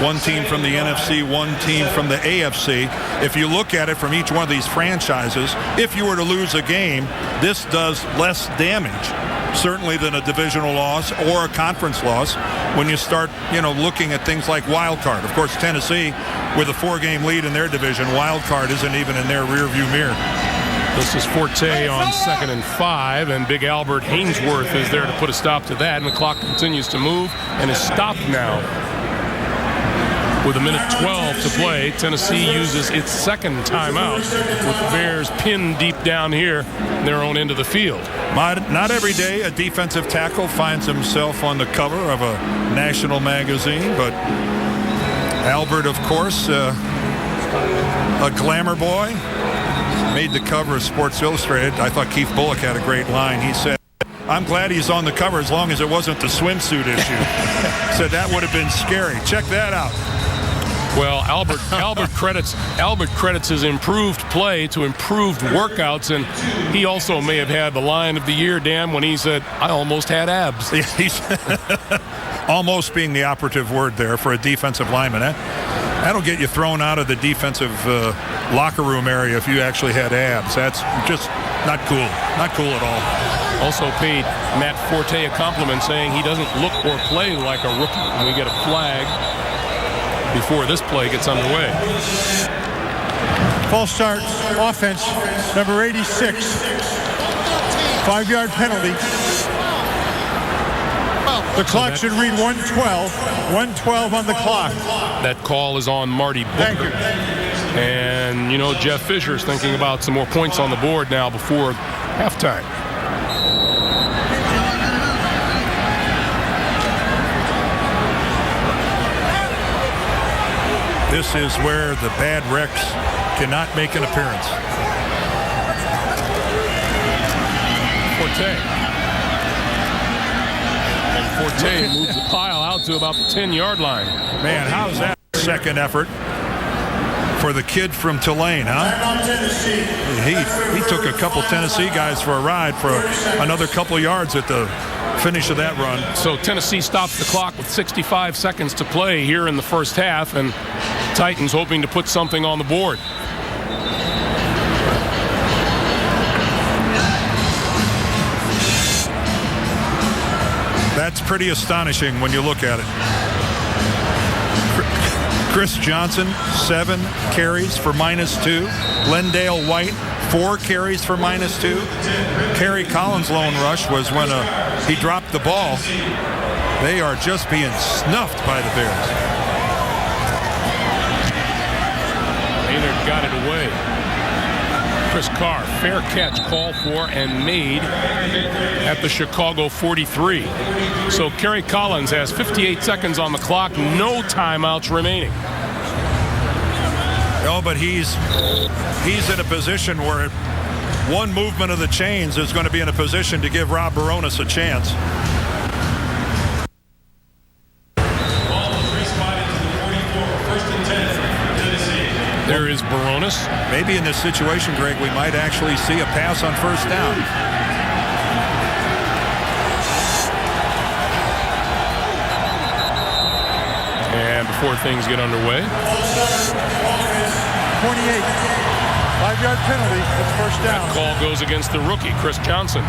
One team from the NFC, one team from the AFC. If you look at it from each one of these franchises, if you were to lose a game, this does less damage, certainly, than a divisional loss or a conference loss when you start, looking at things like wild card. Of course, Tennessee, with a 4-game lead in their division, wild card isn't even in their rearview mirror. This is Forte on 2nd and 5, and Big Albert Hainsworth is there to put a stop to that, and the clock continues to move and is stopped now. With 1:12 to play, Tennessee uses its second timeout with the Bears pinned deep down here in their own end of the field. Not every day a defensive tackle finds himself on the cover of a national magazine, but Albert, of course, a glamour boy, made the cover of Sports Illustrated. I thought Keith Bullock had a great line. He said, "I'm glad he's on the cover as long as it wasn't the swimsuit issue." Said that would have been scary. Check that out. Well, Albert credits his improved play to improved workouts, and he also may have had the line of the year, Dan, when he said, "I almost had abs." He's almost being the operative word there for a defensive lineman. That'll get you thrown out of the defensive locker room area if you actually had abs. That's just not cool. Not cool at all. Also paid Matt Forte a compliment, saying he doesn't look or play like a rookie. And we get a flag before this play gets underway. False start offense, number 86. 5-yard penalty. The clock should read 1:12. 1:12 on the clock. That call is on Marty Booker. Thank you. And, you know, Jeff Fisher's thinking about some more points on the board now before halftime. This is where the bad Rex cannot make an appearance. Forte. And Forte moves the pile out to about the 10-yard line. Man, how's that second effort for the kid from Tulane, huh? He took a couple Tennessee guys for a ride for another couple yards at the finish of that run. So Tennessee stops the clock with 65 seconds to play here in the first half, and Titans hoping to put something on the board. That's pretty astonishing when you look at it. Chris Johnson, 7 carries for -2. Lendale White, 4 carries for -2. Kerry Collins' lone rush was when he dropped the ball. They are just being snuffed by the Bears. Maynard got it away. Chris Carr, fair catch called for and made at the Chicago 43. So Kerry Collins has 58 seconds on the clock, no timeouts remaining. No, but he's in a position where one movement of the chains is going to be in a position to give Rob Baronis a chance. There is Baronis. Maybe in this situation, Greg, we might actually see a pass on first down. And before things get underway, 28. 5-yard penalty. That's first down. That call goes against the rookie, Chris Johnson.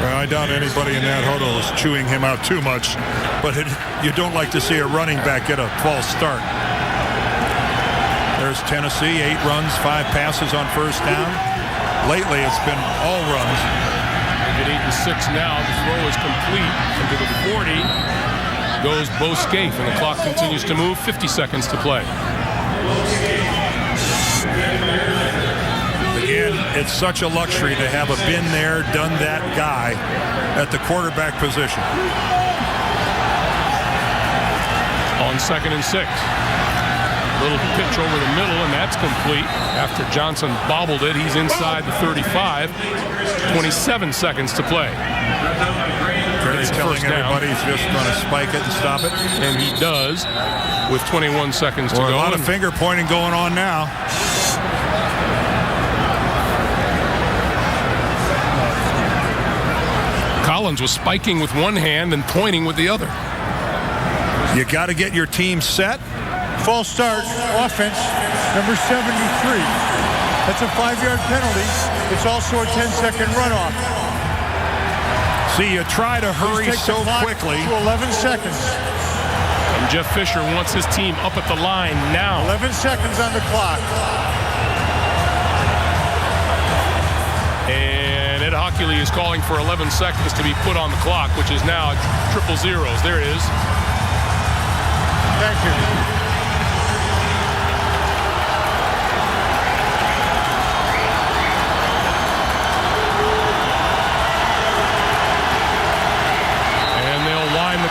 I doubt anybody in that huddle is chewing him out too much, but you don't like to see a running back get a false start. There's Tennessee, 8 runs, 5 passes on first down. Lately, it's been all runs. At 8-6 now, the throw is complete. Into the 40 goes Bo Scaife, and the clock continues to move. 50 seconds to play. Again, it's such a luxury to have a been there, done that guy at the quarterback position. On 2nd and 6. Little pitch over the middle, and that's complete. After Johnson bobbled it, he's inside the 35. 27 seconds to play. He's telling everybody he's just going to spike it and stop it. And he does with 21 seconds to go. A lot of finger pointing going on now. Collins was spiking with one hand and pointing with the other. You got to get your team set. False start offense, number 73. That's a 5-yard penalty. It's also a 10-second runoff. See, you try to hurry so quickly. To 11 seconds. And Jeff Fisher wants his team up at the line now. 11 seconds on the clock. And Ed Hockley is calling for 11 seconds to be put on the clock, which is now 000. There it is. Thank you.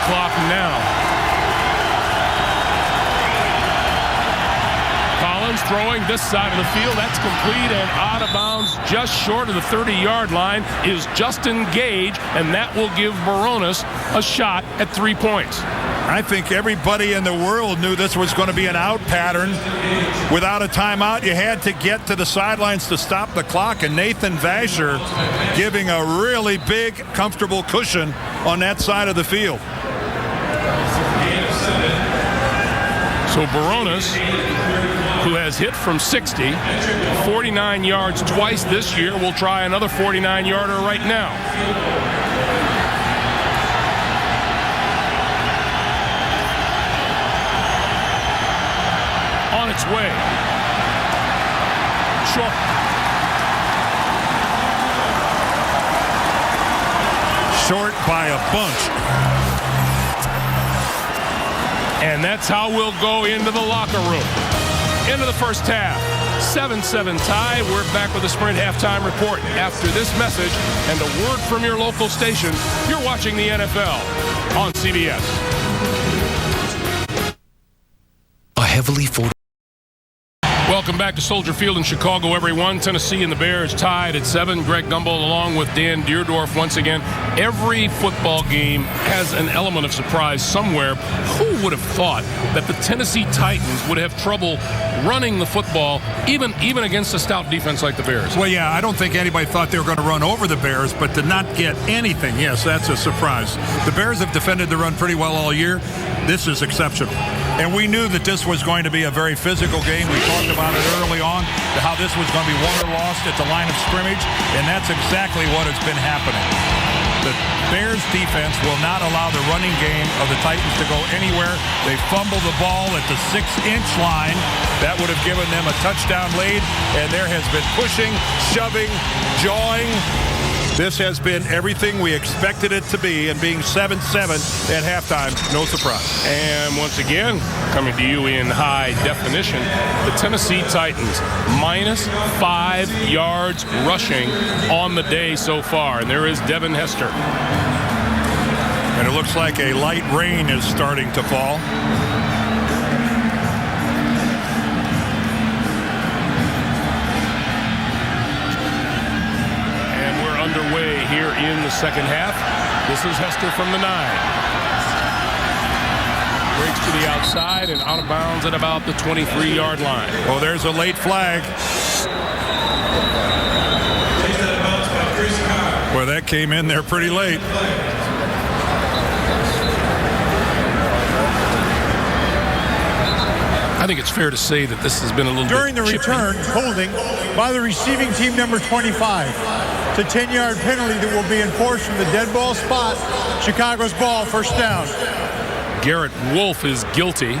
Clock now. Collins throwing this side of the field. That's complete and out of bounds just short of the 30-yard line is Justin Gage, and that will give Barones a shot at 3 points. I think everybody in the world knew this was going to be an out pattern. Without a timeout, you had to get to the sidelines to stop the clock, and Nathan Vasher giving a really big, comfortable cushion on that side of the field. So Barones, who has hit from 60, 49 yards twice this year, will try another 49-yarder right now. On its way. Short. Short by a bunch. And that's how we'll go into the locker room. Into the first half. 7-7 tie. We're back with the Sprint halftime report. After this message and a word from your local station, you're watching the NFL on CBS. A heavily fortified. Welcome back to Soldier Field in Chicago, everyone. Tennessee and the Bears tied at 7. Greg Gumbel along with Dan Deerdorf once again. Every football game has an element of surprise somewhere. Who would have thought that the Tennessee Titans would have trouble running the football, even against a stout defense like the Bears? Well, yeah, I don't think anybody thought they were going to run over the Bears, but to not get anything, yes, that's a surprise. The Bears have defended the run pretty well all year. This is exceptional. And we knew that this was going to be a very physical game. We talked about it early on, how this was going to be won or lost at the line of scrimmage, and that's exactly what has been happening. The Bears defense will not allow the running game of the Titans to go anywhere. They fumble the ball at the 6-inch line. That would have given them a touchdown lead, and there has been pushing, shoving, jawing. This has been everything we expected it to be, and being 7-7 at halftime, no surprise. And once again, coming to you in high definition, the Tennessee Titans -5 yards rushing on the day so far. And there is Devin Hester. And it looks like a light rain is starting to fall. Underway here in the second half. This is Hester from the 9. Breaks to the outside and out of bounds at about the 23-yard line. Oh, there's a late flag. Well, that came in there pretty late. I think it's fair to say that this has been a little during bit the return, holding by the receiving team number 25. It's a 10-yard penalty that will be enforced from the dead ball spot. Chicago's ball, first down. Garrett Wolf is guilty.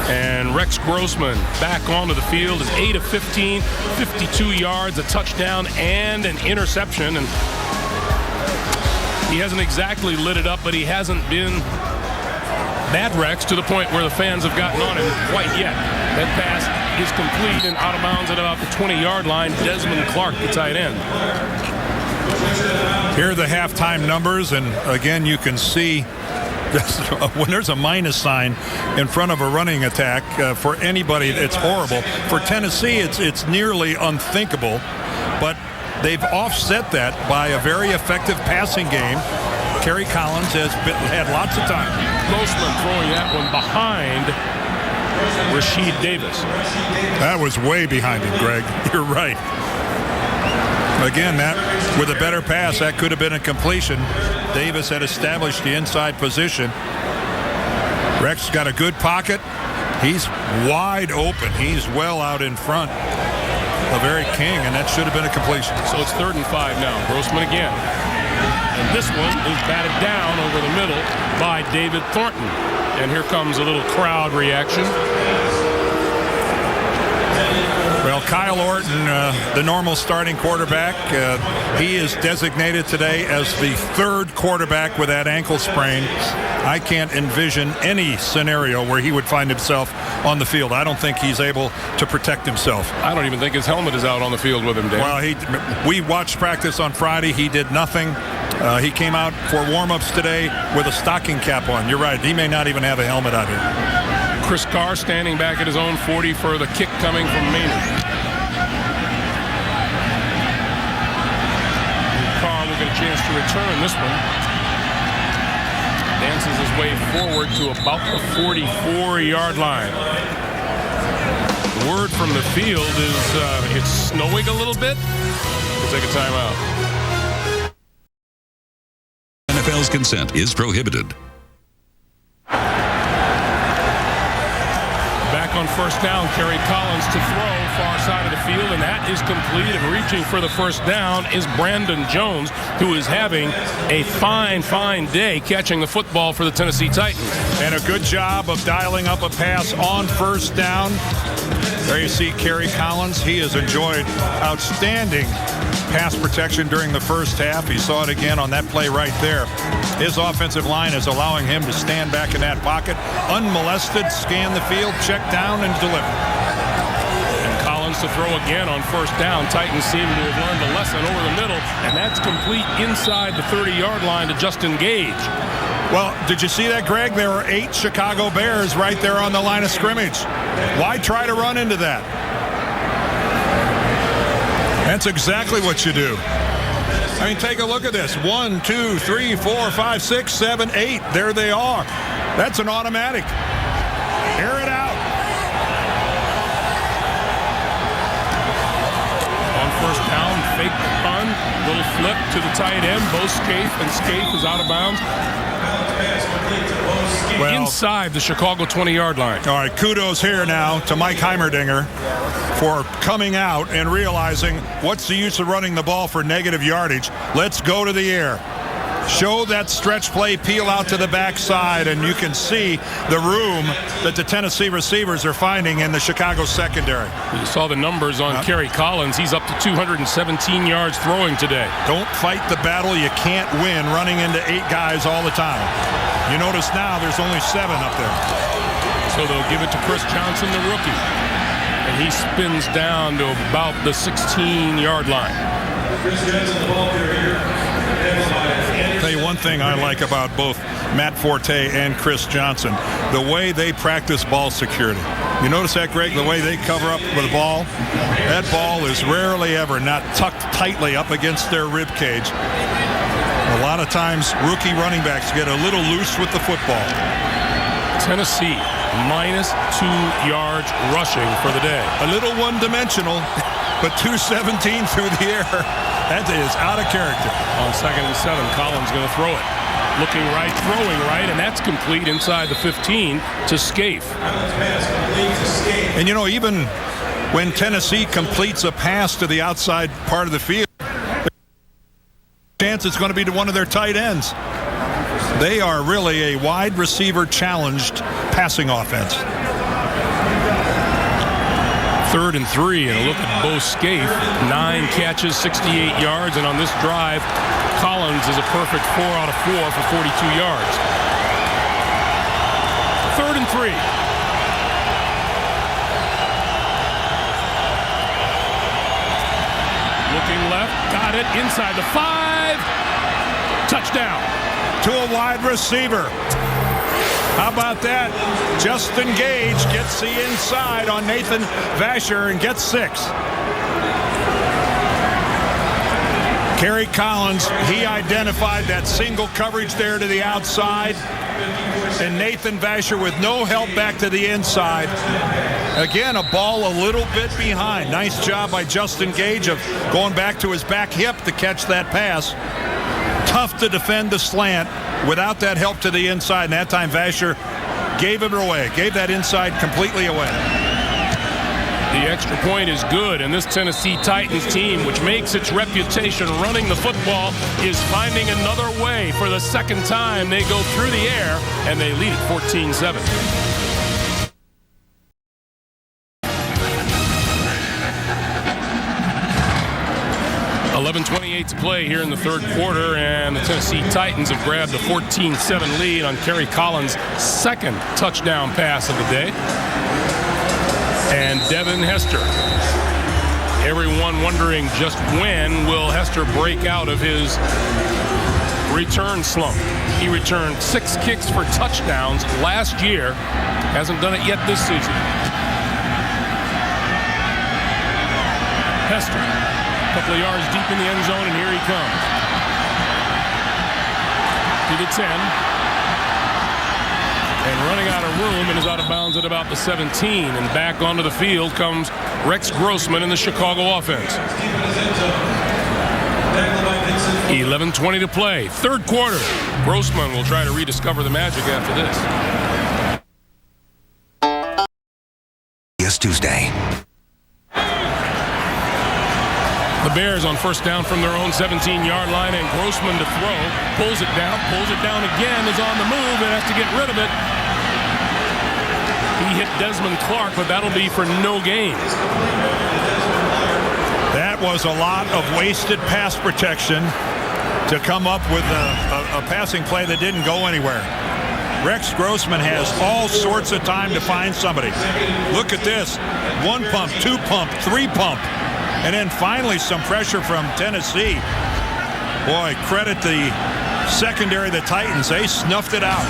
And Rex Grossman back onto the field is 8 of 15, 52 yards, a touchdown, and an interception. And he hasn't exactly lit it up, but he hasn't been that Rex to the point where the fans have gotten on him quite yet. That pass is complete and out of bounds at about the 20-yard line. Desmond Clark, the tight end. Here are the halftime numbers, and again, you can see this, when there's a minus sign in front of a running attack, for anybody, it's horrible. For Tennessee, it's nearly unthinkable, but they've offset that by a very effective passing game. Kerry Collins has had lots of time. Grossman throwing that one behind Rasheed Davis. That was way behind him, Greg. You're right. Again, that with a better pass, that could have been a completion. Davis had established the inside position. Rex got a good pocket. He's wide open. He's well out in front of Eric King, and that should have been a completion. So it's 3rd and 5 now. Grossman again. And this one is batted down over the middle by David Thornton. And here comes a little crowd reaction. Well, Kyle Orton, the normal starting quarterback, he is designated today as the 3rd quarterback with that ankle sprain. I can't envision any scenario where he would find himself on the field. I don't think he's able to protect himself. I don't even think his helmet is out on the field with him, Dan. Well, we watched practice on Friday. He did nothing. He came out for warm-ups today with a stocking cap on. You're right. He may not even have a helmet out here. Chris Carr standing back at his own 40 for the kick coming from Maynard. Carr will get a chance to return this one. Dances his way forward to about the 44-yard line. The word from the field is it's snowing a little bit. We'll take a timeout. NFL's consent is prohibited. Back on first down, Kerry Collins to throw far side of the field, and that is complete. And reaching for the first down is Brandon Jones, who is having a fine day catching the football for the Tennessee Titans. And a good job of dialing up a pass on first down. There you see Kerry Collins. He has enjoyed outstanding pass protection during the first half. He saw it again on that play right there. His offensive line is allowing him to stand back in that pocket, unmolested, scan the field, check down, and deliver. And Collins to throw again on first down. Titans seem to have learned a lesson over the middle, and that's complete inside the 30-yard line to Justin Gage. Well, did you see that, Greg? There were 8 Chicago Bears right there on the line of scrimmage. Why try to run into that? That's exactly what you do. I mean, take a look at this. 1, 2, 3, 4, 5, 6, 7, 8. There they are. That's an automatic. Air it out. On first down, fake punt, little flip to the tight end. Bo Scaife, and Scaife is out of bounds. Well, inside the Chicago 20-yard line. All right, kudos here now to Mike Heimerdinger for coming out and realizing what's the use of running the ball for negative yardage. Let's go to the air. Show that stretch play, peel out to the backside, and you can see the room that the Tennessee receivers are finding in the Chicago secondary. You saw the numbers on Kerry Collins. He's up to 217 yards throwing today. Don't fight the battle you can't win running into 8 guys all the time. You notice now there's only 7 up there. So they'll give it to Chris Johnson, the rookie. And he spins down to about the 16-yard line. Tell you one thing I like about both Matt Forte and Chris Johnson, the way they practice ball security. You notice that, Greg, the way they cover up with the ball? That ball is rarely ever not tucked tightly up against their rib cage. A lot of times, rookie running backs get a little loose with the football. Tennessee, minus 2 yards rushing for the day. A little one-dimensional, but 217 through the air. That is out of character. On 2nd and 7, Collins going to throw it. Looking right, throwing right, and that's complete inside the 15 to Scaife. And, you know, even when Tennessee completes a pass to the outside part of the field, chance it's going to be to one of their tight ends. They are really a wide receiver challenged passing offense. 3rd and 3, and a look at Bo Scaife. 9 catches, 68 yards, and on this drive, Collins is a perfect 4 out of 4 for 42 yards. 3rd and 3. Looking left, got it, inside the 5. Touchdown. To a wide receiver. How about that? Justin Gage gets the inside on Nathan Vasher and gets 6. Kerry Collins, he identified that single coverage there to the outside. And Nathan Vasher with no help back to the inside. Again, a ball a little bit behind. Nice job by Justin Gage of going back to his back hip to catch that pass. Tough to defend the slant without that help to the inside. And that time Vasher gave it away, gave that inside completely away. The extra point is good, and this Tennessee Titans team, which makes its reputation running the football, is finding another way. For the second time, they go through the air, and they lead it 14-7. 11:28 to play here in the 3rd quarter, and the Tennessee Titans have grabbed the 14-7 lead on Kerry Collins' 2nd touchdown pass of the day. And Devin Hester. Everyone wondering just when will Hester break out of his return slump. He returned 6 kicks for touchdowns last year Hasn't done it yet this season. Hester, a couple of yards deep in the end zone, and here he comes. To the 10. And running out of room and is out of bounds at about the 17. And back onto the field comes Rex Grossman in the Chicago offense. 11:20 to play. Third quarter. Grossman will try to rediscover the magic after this. Yes, Tuesday. The Bears on first down from their own 17-yard line, and Grossman to throw. Pulls it down again, is on the move, and has to get rid of it. He hit Desmond Clark, but that'll be for no gain. That was a lot of wasted pass protection to come up with a passing play that didn't go anywhere. Rex Grossman has all sorts of time to find somebody. Look at this. 1 pump, 2 pump, 3 pump. And then finally some pressure from Tennessee. Boy, credit the secondary of the Titans. They snuffed it out.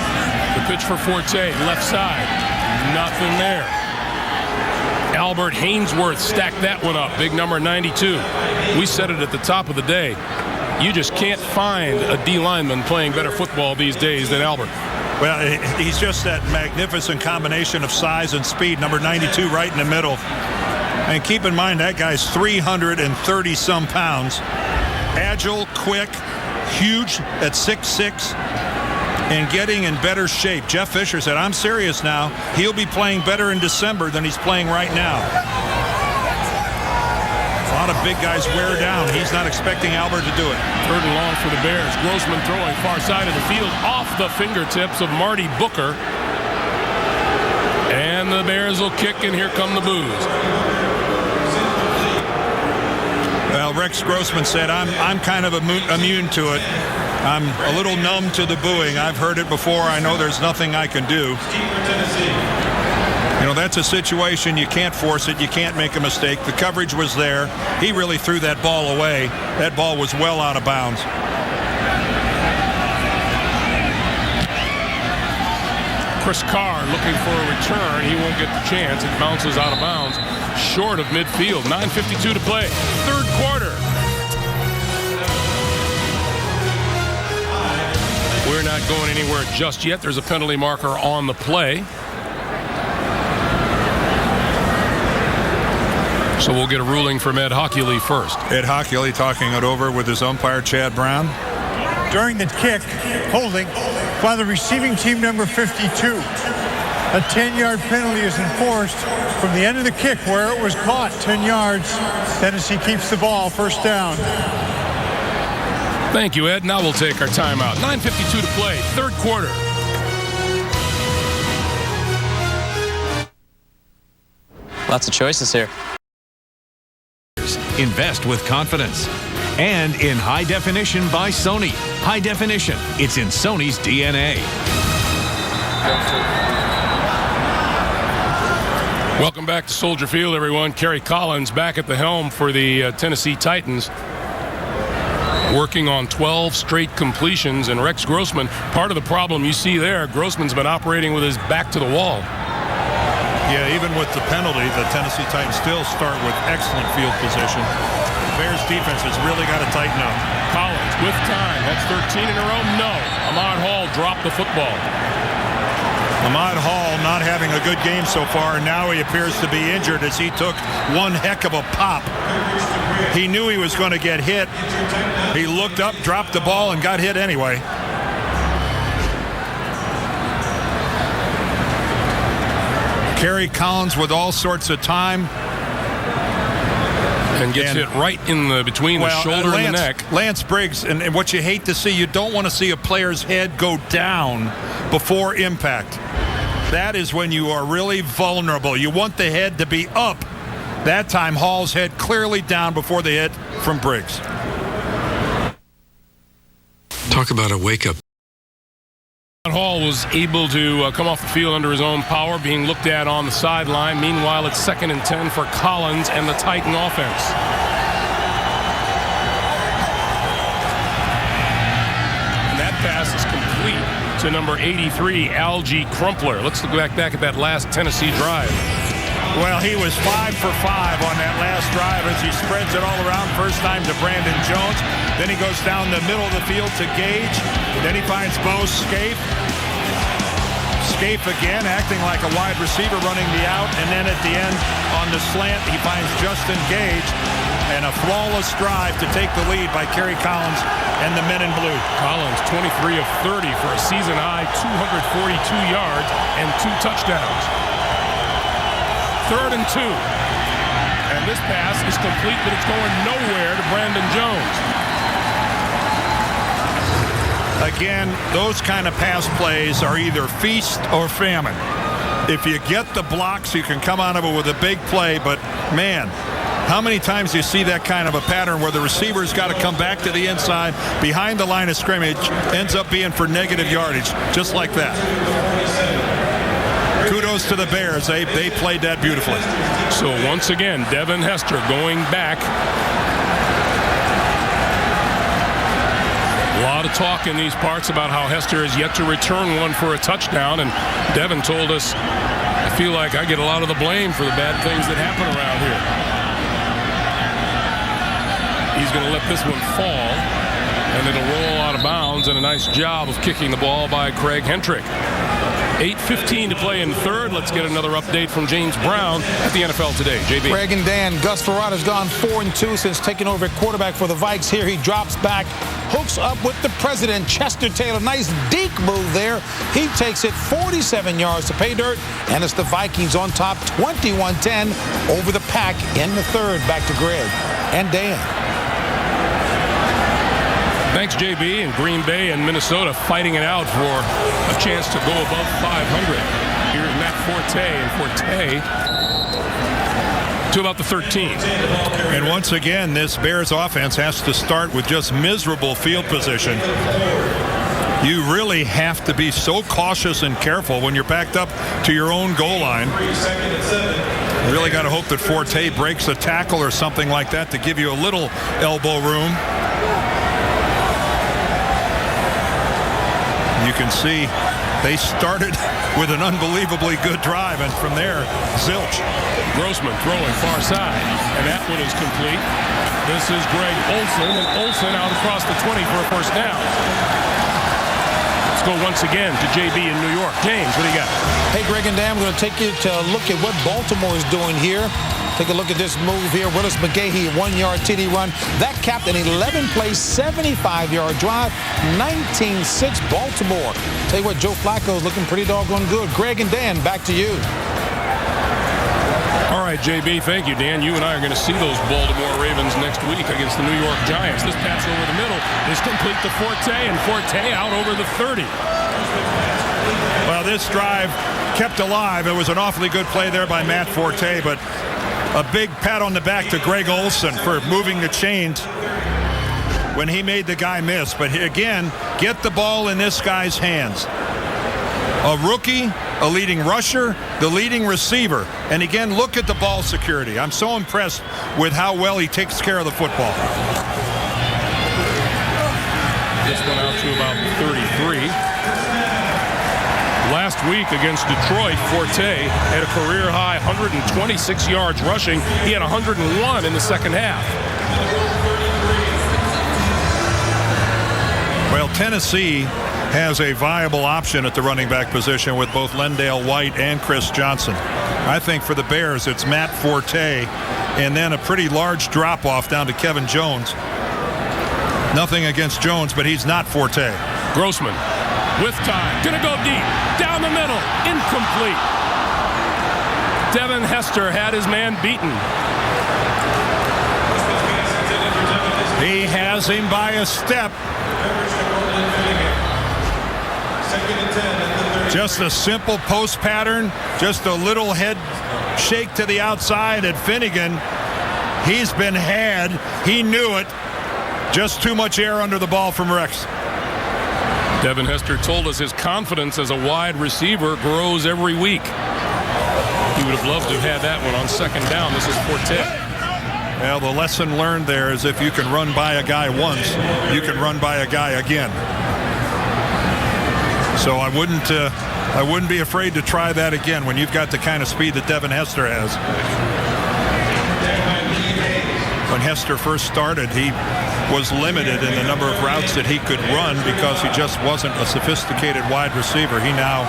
The pitch for Forte, left side. Nothing there. Albert Haynesworth stacked that one up. Big number 92. We said it at the top of the day. You just can't find a D lineman playing better football these days than Albert. Well, he's just that magnificent combination of size and speed. Number 92 right in the middle. And keep in mind, that guy's 330-some pounds. Agile, quick, huge at 6'6", and getting in better shape. Jeff Fisher said, I'm serious now. He'll be playing better in December than he's playing right now. A lot of big guys wear down. He's not expecting Albert to do it. Third and long for the Bears. Grossman throwing far side of the field off the fingertips of Marty Booker. And the Bears will kick, and here come the boos. Well, Rex Grossman said, I'm kind of immune to it. I'm a little numb to the booing. I've heard it before. I know there's nothing I can do. You know, that's a situation you can't force it. You can't make a mistake. The coverage was there. He really threw that ball away. That ball was well out of bounds. Chris Carr looking for a return. He won't get the chance. It bounces out of bounds short of midfield. 9:52 to play. Third quarter. We're not going anywhere just yet. There's a penalty marker on the play. So we'll get a ruling from Ed Hockley first. Ed Hockley talking it over with his umpire, Chad Brown. During the kick, holding by the receiving team number 52. A 10-yard penalty is enforced from the end of the kick where it was caught. 10 yards. Tennessee keeps the ball. First down. Thank you, Ed. Now we'll take our timeout. 9:52 to play. Third quarter. Lots of choices here. Invest with confidence. And in high definition by Sony. High definition. It's in Sony's DNA. Welcome back to Soldier Field, everyone. Kerry Collins back at the helm for the Tennessee Titans. Working on 12 straight completions. And Rex Grossman, part of the problem you see there, Grossman's been operating with his back to the wall. Yeah, even with the penalty, the Tennessee Titans still start with excellent field position. The Bears defense has really got to tighten up. Collins with time. That's 13 in a row. No. Ahmad Hall dropped the football. Ahmad Hall not having a good game so far, and now he appears to be injured as he took one heck of a pop. He knew he was going to get hit. He looked up, dropped the ball, and got hit anyway. Kerry Collins with all sorts of time. And gets hit right in the between the shoulder and the neck. Lance Briggs, and what you hate to see, you don't want to see a player's head go down before impact. That is when you are really vulnerable. You want the head to be up. That time, Hall's head clearly down before the hit from Briggs. Talk about a wake-up. Hall was able to come off the field under his own power, being looked at on the sideline. Meanwhile, it's 2nd and 10 for Collins and the Titan offense. And that pass is complete to number 83, Algie Crumpler. Let's look back at that last Tennessee drive. Well, he was 5 for 5 on that last drive as he spreads it all around. First time to Brandon Jones. Then he goes down the middle of the field to Gage. Then he finds Bo Scaife. Scaife again, acting like a wide receiver running the out. And then at the end on the slant, he finds Justin Gage. And a flawless drive to take the lead by Kerry Collins and the men in blue. Collins, 23 of 30 for a season high, 242 yards and 2 touchdowns. 3rd and 2. And this pass is complete, but it's going nowhere to Brandon Jones. Again, those kind of pass plays are either feast or famine. If you get the blocks, you can come out of it with a big play, but man, how many times do you see that kind of a pattern where the receiver's got to come back to the inside behind the line of scrimmage, ends up being for negative yardage, just like that. Kudos to the Bears. They played that beautifully. So once again, Devin Hester going back. A lot of talk in these parts about how Hester has yet to return one for a touchdown, and Devin told us, I feel like I get a lot of the blame for the bad things that happen around here. He's going to let this one fall, and it'll roll out of bounds, and a nice job of kicking the ball by Craig Hentrick. 8:15 to play in third. Let's get another update from James Brown at the NFL Today. JB. Greg and Dan, Gus Frerotte has gone 4-2 since taking over at quarterback for the Vikes. Here he drops back, hooks up with the president, Chester Taylor. Nice deke move there. He takes it 47 yards to pay dirt, and it's the Vikings on top 21-10 over the Pack in the third. Back to Greg and Dan. Thanks, JB. And Green Bay and Minnesota fighting it out for a chance to go above 500. Here's Matt Forte, and Forte to about the 13. And once again, this Bears offense has to start with just miserable field position. You really have to be so cautious and careful when you're backed up to your own goal line. You really got to hope that Forte breaks a tackle or something like that to give you a little elbow room. You can see they started with an unbelievably good drive, and from there, zilch. Grossman throwing far side, and that one is complete. This is Greg Olsen, and Olsen out across the 20 for a first down. Let's go once again to JB in New York. James, what do you got? Hey, Greg and Dan, I'm going to take you to look at what Baltimore is doing here. Take a look at this move here. Willis McGahee, 1-yard TD run. That capped an 11-play, 75-yard drive. 19-6 Baltimore. Tell you what, Joe Flacco is looking pretty doggone good. Greg and Dan, back to you. All right, JB, thank you, Dan. You and I are going to see those Baltimore Ravens next week against the New York Giants. This pass over the middle is complete to Forte, and Forte out over the 30. Well, this drive kept alive. It was an awfully good play there by Matt Forte, but a big pat on the back to Greg Olsen for moving the chains when he made the guy miss. But again, get the ball in this guy's hands. A rookie, a leading rusher, the leading receiver. And again, look at the ball security. I'm so impressed with how well he takes care of the football. This one out to about 33. Last week against Detroit, Forte had a career-high 126 yards rushing. He had 101 in the second half. Well, Tennessee has a viable option at the running back position with both Lendale White and Chris Johnson. I think for the Bears, it's Matt Forte, and then a pretty large drop-off down to Kevin Jones. Nothing against Jones, but he's not Forte. Grossman with time, gonna go deep, down the middle, incomplete. Devin Hester had his man beaten. He has him by a step. Just a simple post pattern, just a little head shake to the outside at Finnegan. He's been had, he knew it. Just too much air under the ball from Rex. Devin Hester told us his confidence as a wide receiver grows every week. He would have loved to have had that one on second down. This is Forte. Well, the lesson learned there is if you can run by a guy once, you can run by a guy again. So I wouldn't be afraid to try that again when you've got the kind of speed that Devin Hester has. When Hester first started, he was limited in the number of routes that he could run because he just wasn't a sophisticated wide receiver. He now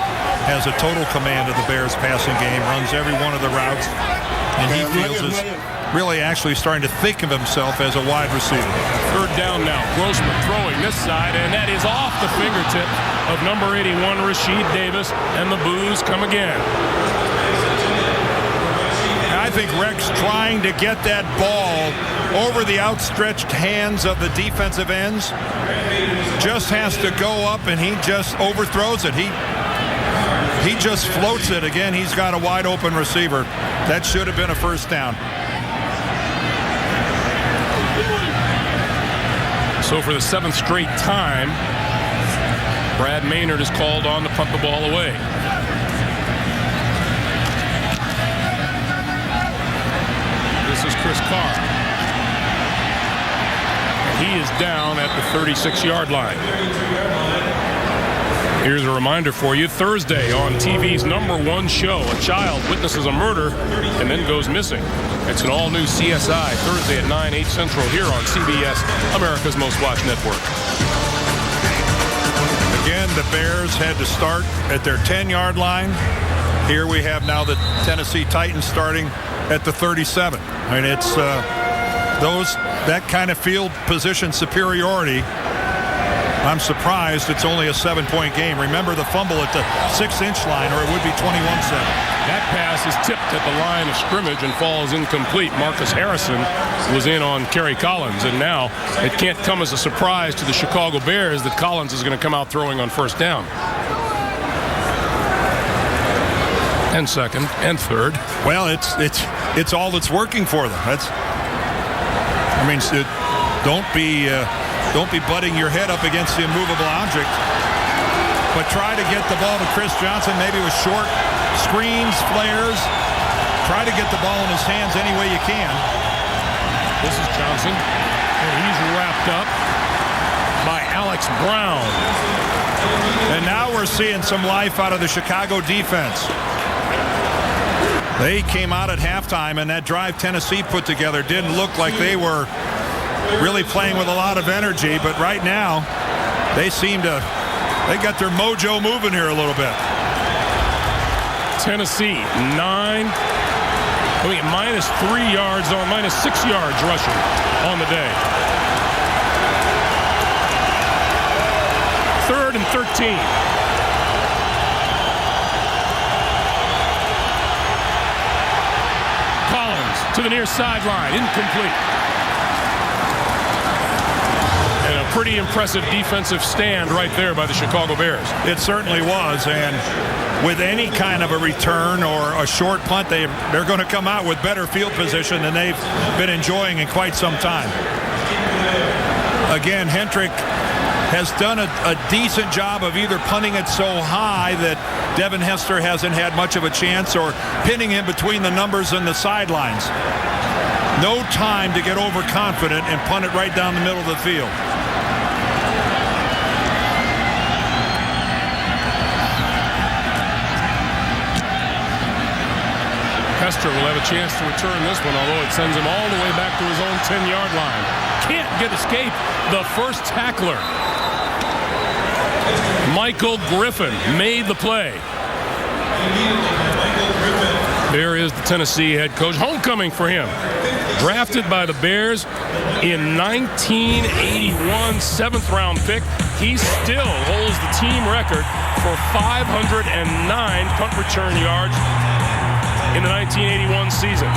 has a total command of the Bears passing game, runs every one of the routes, and he feels is really actually starting to think of himself as a wide receiver. Third down now. Grossman throwing this side, and that is off the fingertip of number 81, Rasheed Davis, and the boos come again. I think Rex trying to get that ball over the outstretched hands of the defensive ends just has to go up, and he just overthrows it. He just floats it. Again, he's got a wide open receiver. That should have been a first down. So for the 7th straight time, Brad Maynard is called on to punt the ball away. This is Chris Carr. He is down at the 36-yard line. Here's a reminder for you. Thursday on TV's #1 show, a child witnesses a murder and then goes missing. It's an all-new CSI Thursday at 9, 8 Central here on CBS, America's Most Watched Network. Again, the Bears had to start at their 10-yard line. Here we have now the Tennessee Titans starting at the 37. I mean, it's that kind of field position superiority. I'm surprised it's only a 7-point game. Remember the fumble at the 6-inch line, or it would be 21-7. That pass is tipped at the line of scrimmage and falls incomplete. Marcus Harrison was in on Kerry Collins, and now it can't come as a surprise to the Chicago Bears that Collins is going to come out throwing on first down. And second and third. Well, it's all that's working for them. Don't be butting your head up against the immovable object, but try to get the ball to Chris Johnson, maybe with short screens, flares. Try to get the ball in his hands any way you can. This is Johnson, and he's wrapped up by Alex Brown. And now we're seeing some life out of the Chicago defense. They came out at halftime, and that drive Tennessee put together didn't look like they were really playing with a lot of energy, but right now they got their mojo moving here a little bit. Tennessee minus 6 yards rushing on the day. 3rd and 13. Collins to the near sideline, incomplete. Pretty impressive defensive stand right there by the Chicago Bears. It certainly was, and with any kind of a return or a short punt, they're going to come out with better field position than they've been enjoying in quite some time. Again, Hendrick has done a decent job of either punting it so high that Devin Hester hasn't had much of a chance, or pinning him between the numbers and the sidelines. No time to get overconfident and punt it right down the middle of the field. Hester will have a chance to return this one, although it sends him all the way back to his own 10-yard line. Can't escape the first tackler. Michael Griffin made the play. There is the Tennessee head coach. Homecoming for him. Drafted by the Bears in 1981, 7th-round pick. He still holds the team record for 509 punt return yards in the 1981 season.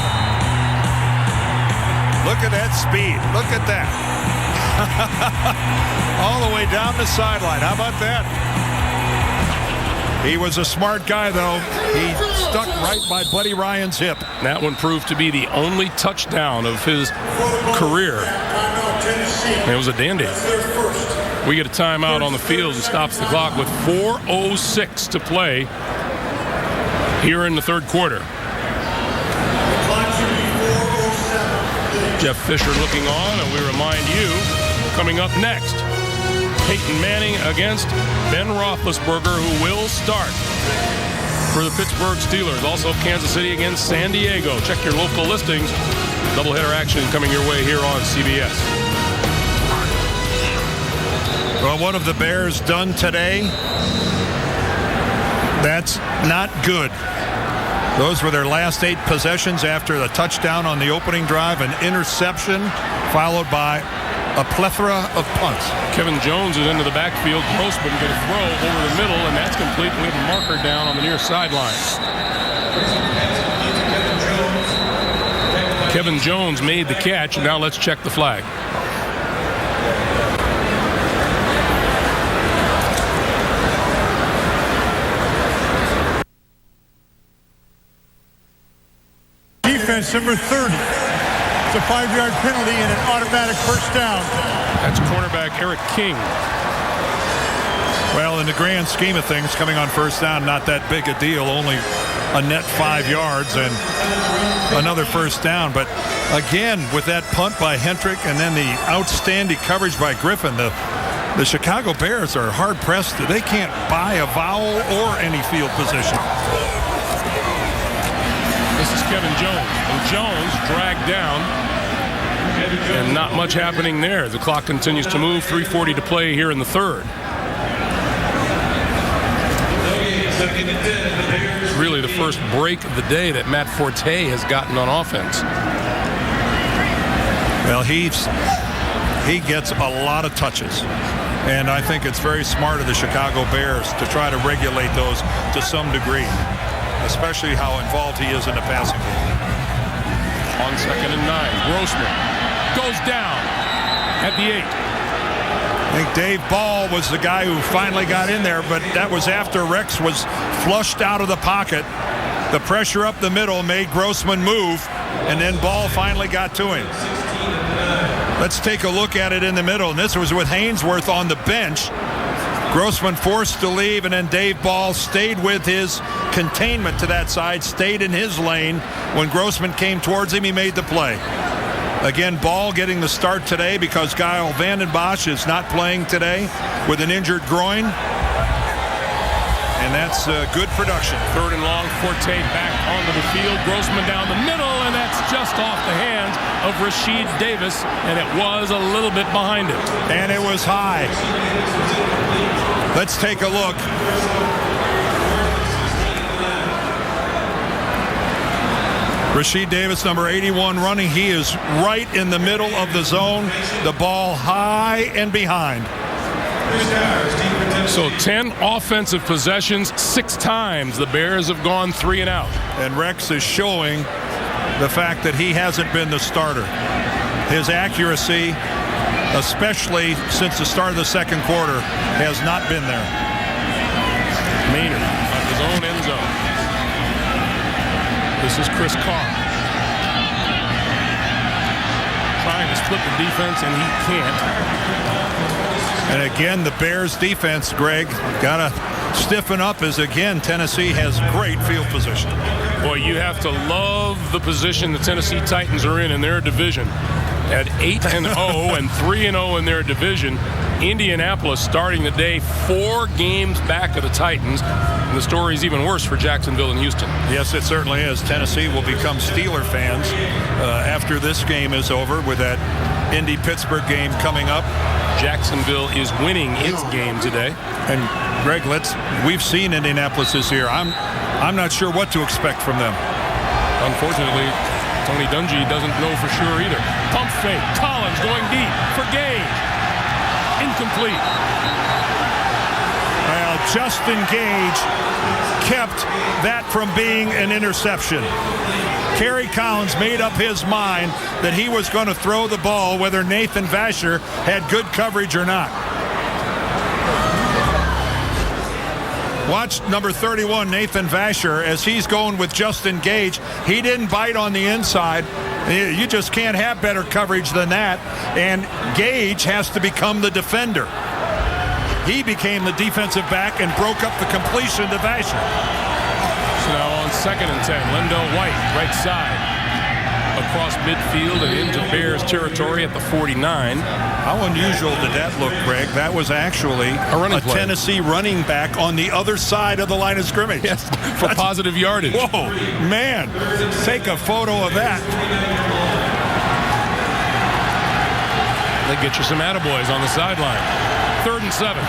Look at that speed. Look at that. All the way down the sideline. How about that? He was a smart guy, though. He stuck right by Buddy Ryan's hip. That one proved to be the only touchdown of his career. It was a dandy. We get a timeout on the field and stops the clock with 4:06 to play here in the third quarter. Jeff Fisher looking on, and we remind you, coming up next, Peyton Manning against Ben Roethlisberger, who will start for the Pittsburgh Steelers. Also Kansas City against San Diego. Check your local listings. Doubleheader action coming your way here on CBS. Well, what have the Bears done today? That's not good. Those were their last 8 possessions after the touchdown on the opening drive, an interception, followed by a plethora of punts. Kevin Jones is into the backfield. Grossman going to throw over the middle, and that's complete. We have a marker down on the near sideline. Kevin Jones made the catch. Now let's check the flag. Defense number 30. It's a 5-yard penalty and an automatic first down. That's cornerback Eric King. Well, in the grand scheme of things, coming on first down, not that big a deal. Only a net 5 yards and another first down. But again, with that punt by Hendrick and then the outstanding coverage by Griffin, the Chicago Bears are hard-pressed. They can't buy a vowel or any field position. This is Kevin Jones. And Jones dragged down. And not much happening there. The clock continues to move. 3:40 to play here in the third. Really the first break of the day that Matt Forte has gotten on offense. Well, he gets a lot of touches. And I think it's very smart of the Chicago Bears to try to regulate those to some degree, especially how involved he is in the passing game. On 2nd and 9, Grossman goes down at the 8. I think Dave Ball was the guy who finally got in there, but that was after Rex was flushed out of the pocket. The pressure up the middle made Grossman move, and then Ball finally got to him. Let's take a look at it in the middle, and this was with Hainsworth on the bench. Grossman forced to leave, and then Dave Ball stayed with his containment to that side, stayed in his lane. When Grossman came towards him, he made the play. Again, Ball getting the start today because Kyle Vanden Bosch is not playing today with an injured groin. And that's good production. 3rd and long, Forte back onto the field. Grossman down the middle, and that's just off the hands of Rasheed Davis, and it was a little bit behind him. And it was high. Let's take a look. Rasheed Davis, number 81, running. He is right in the middle of the zone. The ball high and behind. So 10 offensive possessions, 6 times the Bears have gone 3 and out. And Rex is showing the fact that he hasn't been the starter. His accuracy, especially since the start of the second quarter, has not been there. Maynard on his own end zone. This is Chris Carr. Trying to split the defense, and he can't. And again, the Bears defense, Greg, got to stiffen up as, again, Tennessee has great field position. Boy, you have to love the position the Tennessee Titans are in their division. At 8-0 and 3-0 in their division. Indianapolis starting the day 4 games back of the Titans. And the story is even worse for Jacksonville and Houston. Yes, it certainly is. Tennessee will become Steeler fans after this game is over with that Indy-Pittsburgh game coming up. Jacksonville is winning its game today. And Greg, we've seen Indianapolis this year. I'm not sure what to expect from them. Unfortunately, Tony Dungy doesn't know for sure either. Pump fake. Collins going deep for Gage. Incomplete. Well, Justin Gage kept that from being an interception. Kerry Collins made up his mind that he was going to throw the ball whether Nathan Vasher had good coverage or not. Watch number 31, Nathan Vasher, as he's going with Justin Gage. He didn't bite on the inside. You just can't have better coverage than that. And Gage has to become the defender. He became the defensive back and broke up the completion to Vasher. So now on 2nd and 10, Lendell White, right side. A across midfield and into Bears territory at the 49. How unusual did that look, Greg? That was actually a Tennessee running back on the other side of the line of scrimmage. Yes, for positive yardage. Whoa, man. Take a photo of that. They get you some attaboys on the sideline. 3rd and 7.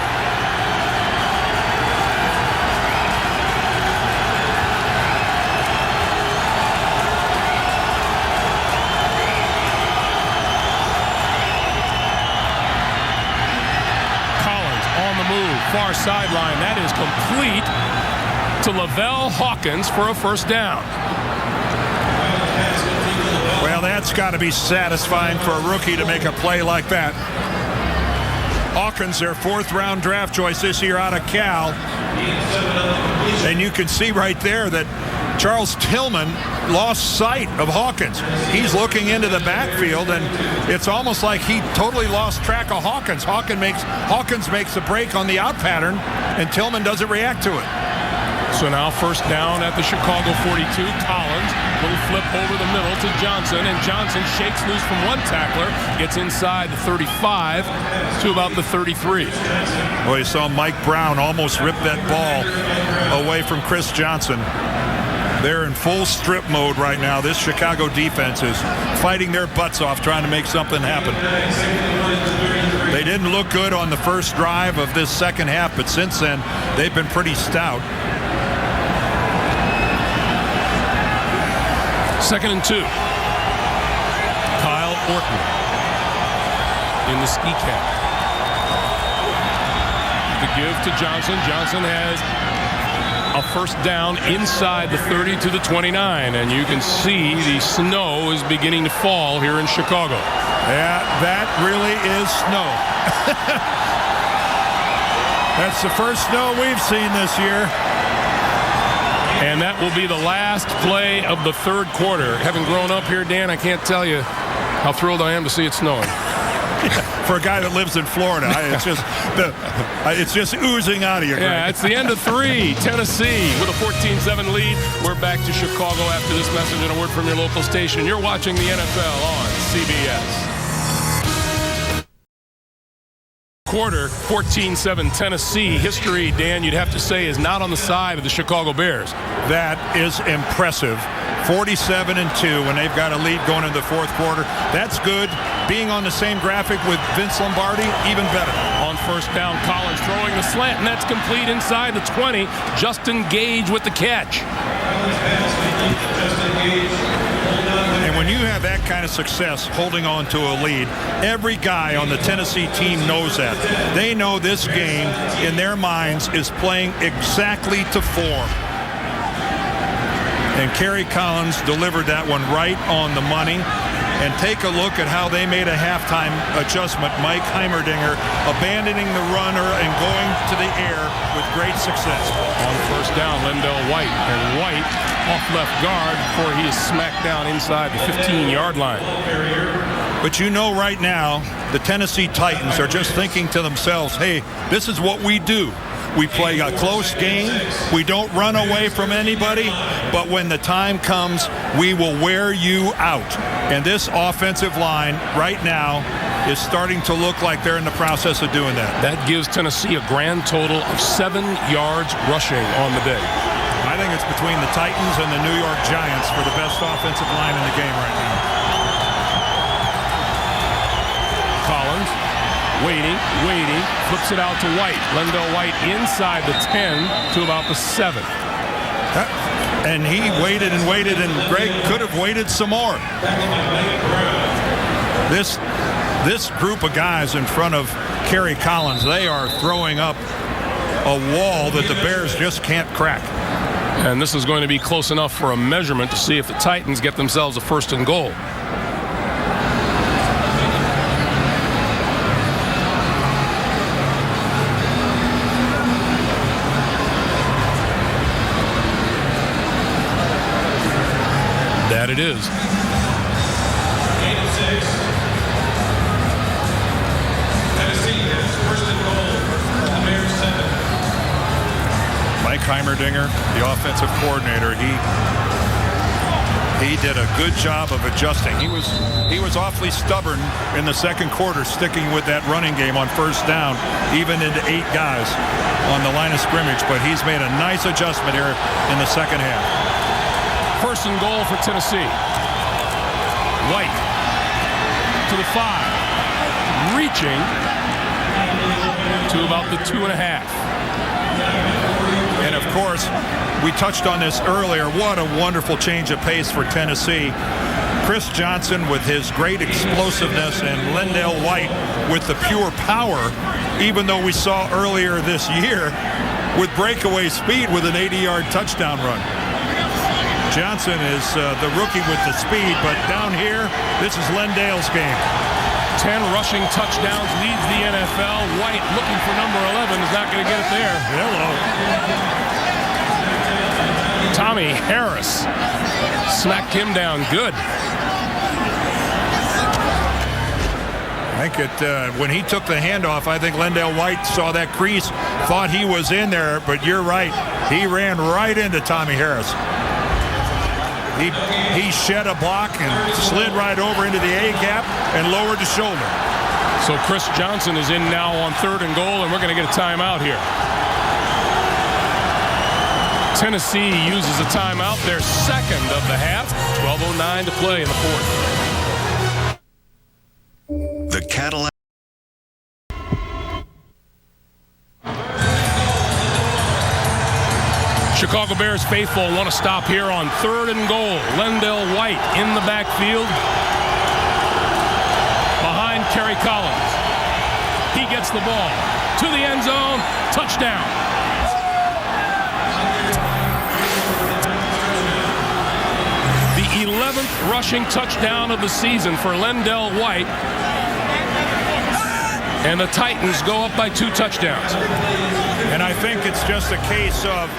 Far sideline. That is complete to Lavelle Hawkins for a first down. Well, that's got to be satisfying for a rookie to make a play like that. Hawkins, their 4th-round draft choice this year out of Cal. And you can see right there that Charles Tillman lost sight of Hawkins. He's looking into the backfield, and it's almost like he totally lost track of Hawkins. Hawkins makes the break on the out pattern, and Tillman doesn't react to it. So now first down at the Chicago 42. Collins, little flip over the middle to Johnson, and Johnson shakes loose from one tackler, gets inside the 35 to about the 33. Well, you saw Mike Brown almost rip that ball away from Chris Johnson. They're in full strip mode right now. This Chicago defense is fighting their butts off trying to make something happen. They didn't look good on the first drive of this second half, but since then, they've been pretty stout. 2nd and 2. Kyle Orton in the ski cap. The give to Johnson. Johnson has a first down inside the 30 to the 29, and you can see the snow is beginning to fall here in Chicago. Yeah, that really is snow. That's the first snow we've seen this year. And that will be the last play of the 3rd quarter. Having grown up here, Dan, I can't tell you how thrilled I am to see it snowing. For a guy that lives in Florida, it's just oozing out of you. Yeah, it's the end of 3. Tennessee with a 14-7 lead. We're back to Chicago after this message and a word from your local station. You're watching the NFL on CBS. Quarter, 14-7 Tennessee. History, Dan, you'd have to say, is not on the side of the Chicago Bears. That is impressive. 47-2 when they've got a lead going into the 4th quarter. That's good. Being on the same graphic with Vince Lombardi, even better. On first down, Collins throwing the slant, and that's complete inside the 20. Justin Gage with the catch. And when you have that kind of success holding on to a lead, every guy on the Tennessee team knows that. They know this game, in their minds, is playing exactly to form. And Kerry Collins delivered that one right on the money. And take a look at how they made a halftime adjustment. Mike Heimerdinger abandoning the runner and going to the air with great success. On first down, Lendell White. And White off left guard before he is smacked down inside the 15-yard line. But you know right now, the Tennessee Titans are just thinking to themselves, hey, this is what we do. We play a close game. We don't run away from anybody. But when the time comes, we will wear you out. And this offensive line right now is starting to look like they're in the process of doing that. That gives Tennessee a grand total of 7 yards rushing on the day. I think it's between the Titans and the New York Giants for the best offensive line in the game right now. Collins waiting, flips it out to White. Lendell White inside the 10 to about the 7. And he waited, and Greg could have waited some more. This group of guys in front of Kerry Collins, they are throwing up a wall that the Bears just can't crack. And this is going to be close enough for a measurement to see if the Titans get themselves a 1st and goal. That it is. Gain of 6. Tennessee has 1st and goal from the Bears 7. Mike Heimerdinger, the offensive coordinator, He did a good job of adjusting. He was awfully stubborn in the second quarter, sticking with that running game on first down, even into 8 guys on the line of scrimmage. But he's made a nice adjustment here in the second half. First and goal for Tennessee. White to the 5, reaching to about the 2.5. And of course, we touched on this earlier. What a wonderful change of pace for Tennessee. Chris Johnson with his great explosiveness and Lendale White with the pure power, even though we saw earlier this year with breakaway speed with an 80-yard touchdown run. Johnson is the rookie with the speed, but down here, this is Lendale's game. 10 rushing touchdowns, leads the NFL. White looking for number 11, is not going to get it there. Hello. Tommy Harris smacked him down good. I think when he took the handoff, I think Lendale White saw that crease, thought he was in there, but you're right. He ran right into Tommy Harris. He shed a block and slid right over into the A-gap and lowered the shoulder. So Chris Johnson is in now on 3rd and goal, and we're going to get a timeout here. Tennessee uses a timeout, their second of the half. 12:09 to play in the 4th. The Cadillac. Chicago Bears faithful want to stop here on 3rd and goal. Lendale White in the backfield behind Kerry Collins. He gets the ball to the end zone. Touchdown. The 11th rushing touchdown of the season for Lendale White. And the Titans go up by 2 touchdowns. And I think it's just a case of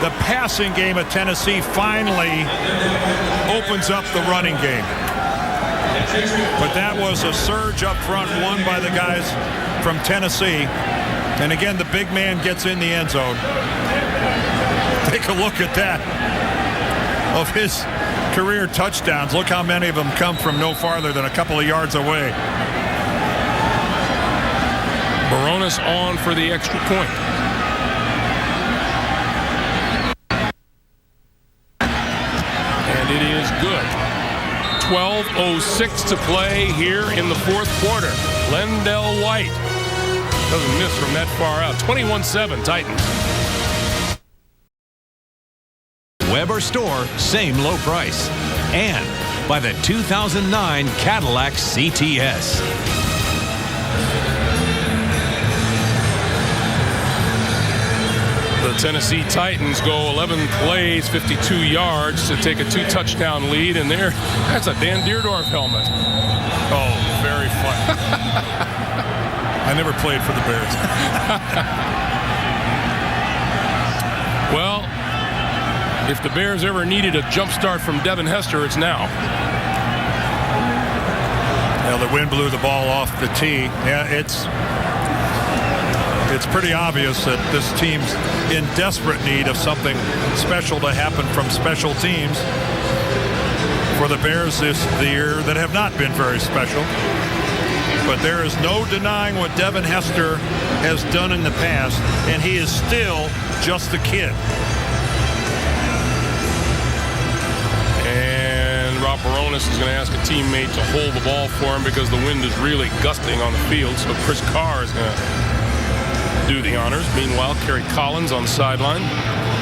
the passing game at Tennessee finally opens up the running game. But that was a surge up front won by the guys from Tennessee. And again, the big man gets in the end zone. Take a look at that. Of his career touchdowns, look how many of them come from no farther than a couple of yards away. Baronis on for the extra point. And it is good. 12:06 to play here in the 4th quarter. Lendale White doesn't miss from that far out. 21-7 Titans. Weber store, same low price. And by the 2009 Cadillac CTS. The Tennessee Titans go 11 plays, 52 yards to take a 2-touchdown lead, and that's a Dan Deerdorf helmet. Oh, very fun. I never played for the Bears. Well, if the Bears ever needed a jump start from Devin Hester, it's now. Well, the wind blew the ball off the tee. Yeah, it's pretty obvious that this team's in desperate need of something special to happen from special teams for the Bears this year that have not been very special. But there is no denying what Devin Hester has done in the past, and he is still just a kid. And Rob Baronis is going to ask a teammate to hold the ball for him because the wind is really gusting on the field. So Chris Carr is going to do the honors. Meanwhile, Kerry Collins on the sideline.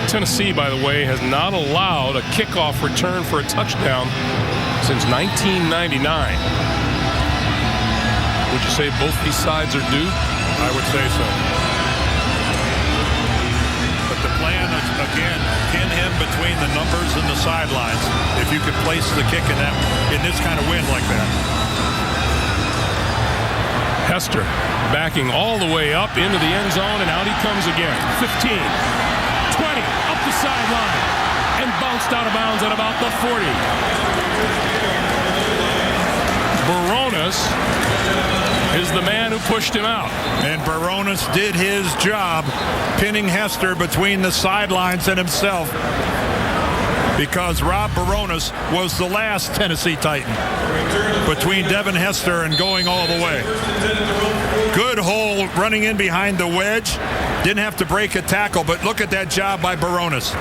Tennessee, by the way, has not allowed a kickoff return for a touchdown since 1999. Would you say both these sides are due? I would say so. But the plan is, again, pin him between the numbers and the sidelines if you could place the kick in this kind of wind like that. Hester backing all the way up into the end zone, and out he comes again. 15, 20, up the sideline, and bounced out of bounds at about the 40. Baronis is the man who pushed him out. And Baronis did his job, pinning Hester between the sidelines and himself. because Rob Barones was the last Tennessee Titan between Devin Hester and going all the way. Good hole running in behind the wedge. Didn't have to break a tackle, but look at that job by Barones.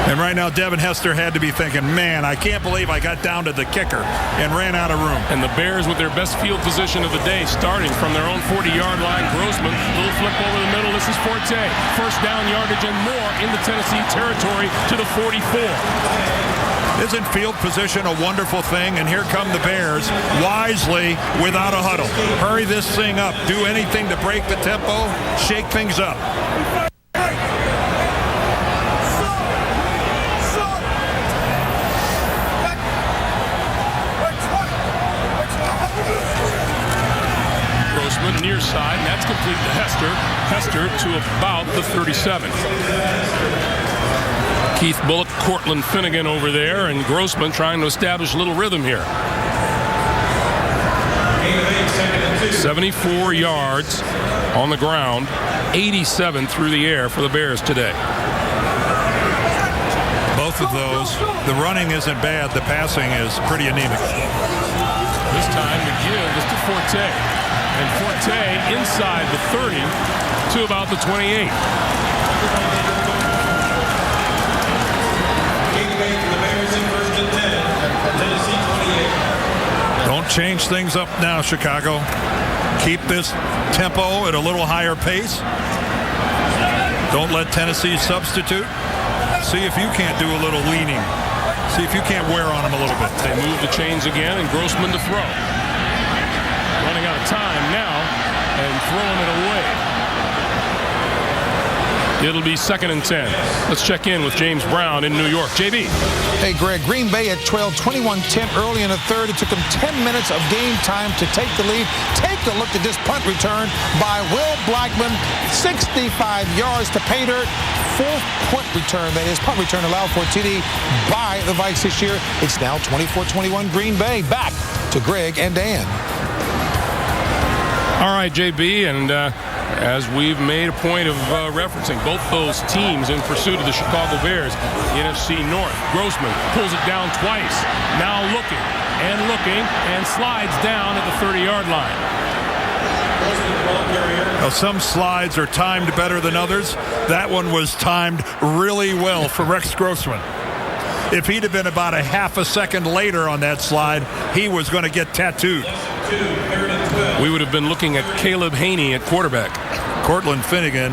And right now, Devin Hester had to be thinking, man, I can't believe I got down to the kicker and ran out of room. And the Bears with their best field position of the day, starting from their own 40-yard line. Grossman, little flip over the middle. This is Forte. First down yardage and more in the Tennessee territory to the 44. Isn't field position a wonderful thing? And here come the Bears, wisely, without a huddle. Hurry this thing up. Do anything to break the tempo. Shake things up. Near side, and that's complete to Hester. Hester to about the 37. Keith Bullock, Cortland Finnegan over there, and Grossman trying to establish a little rhythm here. 74 yards on the ground, 87 through the air for the Bears today. Both of those, the running isn't bad, the passing is pretty anemic. This time McGill is to Forte. And Forte inside the 30 to about the 28. Don't change things up now, Chicago. Keep this tempo at a little higher pace. Don't let Tennessee substitute. See if you can't do a little leaning. See if you can't wear on them a little bit. They move the chains again, and Grossman to throw. Running out of time now and throwing it away. It'll be 2nd and 10. Let's check in with James Brown in New York. JB. Hey, Greg, Green Bay at 12, 21-10 early in the third. It took them 10 minutes of game time to take the lead. Take a look at this punt return by Will Blackman. 65 yards to pay dirt. Fourth punt return, that is, punt return allowed for a TD by the Vikes this year. It's now 24-21 Green Bay. Back to Greg and Dan. All right, JB, and as we've made a point of referencing, both those teams in pursuit of the Chicago Bears, the NFC North. Grossman pulls it down twice, now looking and slides down at the 30-yard line. Now, some slides are timed better than others. That one was timed really well for Rex Grossman. If he'd have been about a half a second later on that slide, he was going to get tattooed. We would have been looking at Caleb Haney at quarterback. Cortland Finnegan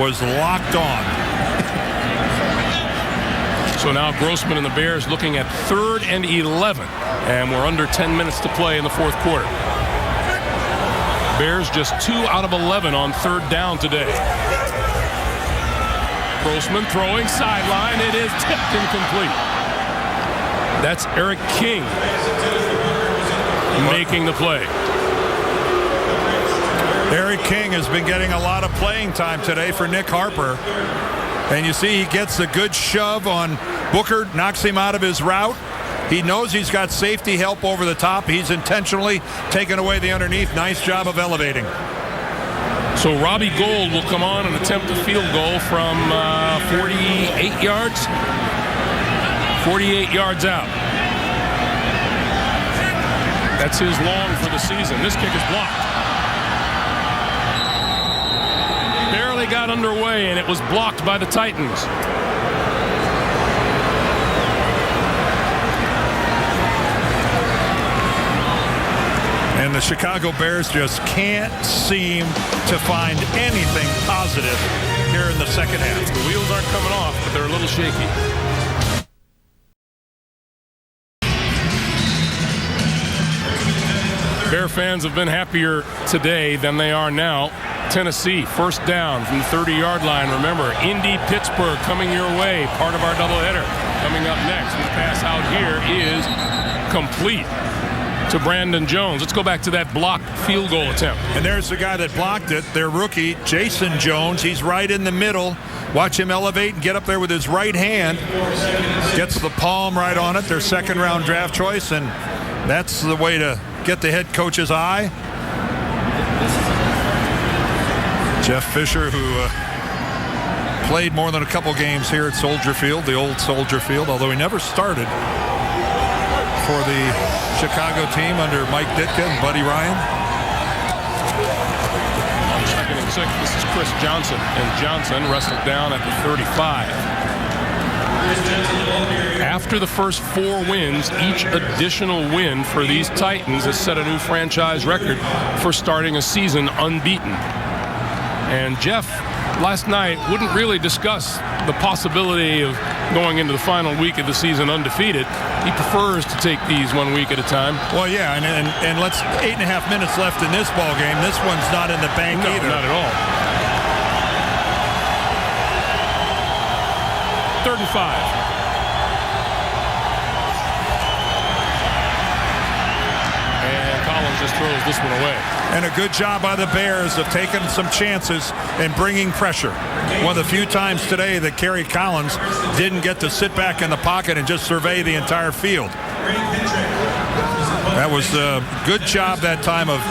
was locked on. So now Grossman and the Bears looking at 3rd and 11. And we're under 10 minutes to play in the fourth quarter. Bears just 2 out of 11 on 3rd down today. Grossman throwing sideline. It is tipped incomplete. That's Eric King making the play. Eric King has been getting a lot of playing time today for Nick Harper. And you see he gets a good shove on Booker, knocks him out of his route. He knows he's got safety help over the top. He's intentionally taken away the underneath. Nice job of elevating. So Robbie Gould will come on and attempt a field goal from 48 yards. 48 yards out. That's his long for the season. This kick is blocked. Barely got underway, and it was blocked by the Titans. And the Chicago Bears just can't seem to find anything positive here in the second half. The wheels aren't coming off, but they're a little shaky. Bear fans have been happier today than they are now. Tennessee, first down from the 30-yard line. Remember, Indy, Pittsburgh coming your way, part of our doubleheader. Coming up next, this pass out here is complete to Brandon Jones. Let's go back to that blocked field goal attempt. And there's the guy that blocked it, their rookie, Jason Jones. He's right in the middle. Watch him elevate and get up there with his right hand. Gets the palm right on it, their second-round draft choice, and that's the way to get the head coach's eye. Jeff Fisher, who played more than a couple games here at Soldier Field, the old Soldier Field, although he never started for the Chicago team under Mike Ditka and Buddy Ryan. Second and 6, this is Chris Johnson, and Johnson wrestled down at the 35. After the first 4 wins, each additional win for these Titans has set a new franchise record for starting a season unbeaten. And Jeff, last night, wouldn't really discuss the possibility of going into the final week of the season undefeated. He prefers to take these 1 week at a time. Well, yeah, and let's 8.5 minutes left in this ball game. This one's not in the bank either. Not at all. 3rd and 5. Just throws this one away. And a good job by the Bears of taking some chances and bringing pressure. One of the few times today that Kerry Collins didn't get to sit back in the pocket and just survey the entire field. That was a good job that time of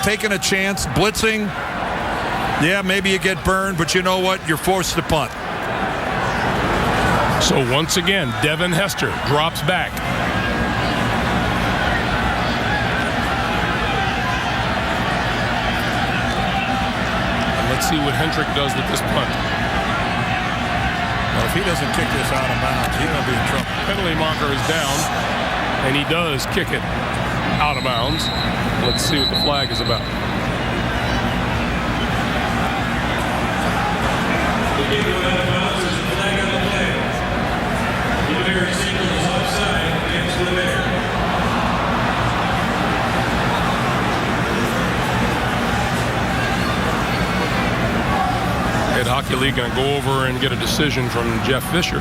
taking a chance, blitzing. Yeah, maybe you get burned, but you know what? You're forced to punt. So once again, Devin Hester drops back. Let's see what Hendrick does with this punt. Well, if he doesn't kick this out of bounds, he's going to be in trouble. Penalty marker is down, and he does kick it out of bounds. Let's see what the flag is about. Hockey League going to go over and get a decision from Jeff Fisher.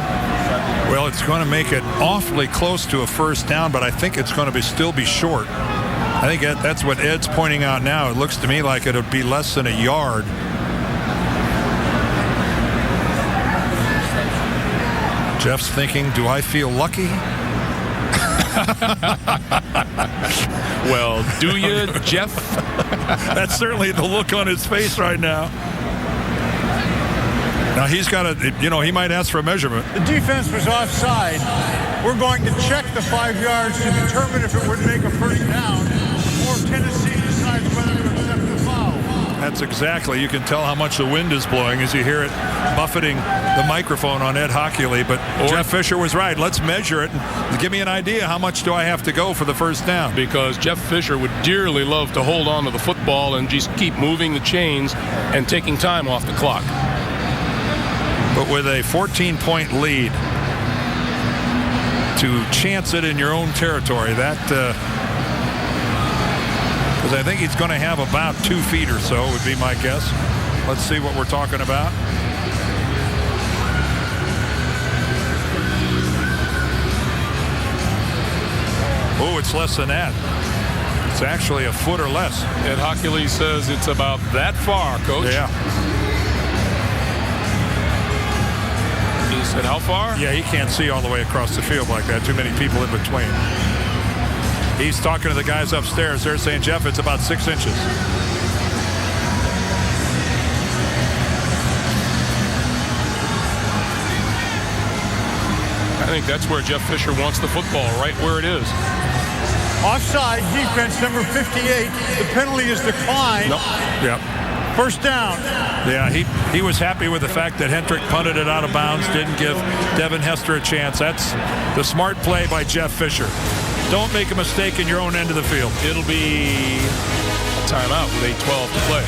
Well, it's going to make it awfully close to a first down, but I think it's going to still be short. I think that's what Ed's pointing out now. It looks to me like it would be less than a yard. Jeff's thinking, do I feel lucky? Well, do you, Jeff? That's certainly the look on his face right now. Now he's got to, he might ask for a measurement. The defense was offside. We're going to check the 5 yards to determine if it would make a first down, or Tennessee decides whether to accept the foul. That's exactly. You can tell how much the wind is blowing as you hear it buffeting the microphone on Ed Hockley. But Jeff Fisher was right. Let's measure it and give me an idea. How much do I have to go for the first down? Because Jeff Fisher would dearly love to hold on to the football and just keep moving the chains and taking time off the clock. But with a 14-point lead, to chance it in your own territory, that because I think he's going to have about 2 feet or so would be my guess. Let's see what we're talking about. Oh, it's less than that. It's actually a foot or less. Ed Hockley says it's about that far, Coach. Yeah. He said how far? Yeah, he can't see all the way across the field like that. Too many people in between. He's talking to the guys upstairs. They're saying, Jeff, it's about 6 inches. I think that's where Jeff Fisher wants the football, right where it is. Offside, defense number 58. The penalty is declined. Nope. Yep. First down. Yeah, he was happy with the fact that Hendrick punted it out of bounds, didn't give Devin Hester a chance. That's the smart play by Jeff Fisher. Don't make a mistake in your own end of the field. It'll be a timeout with 8:12 to play.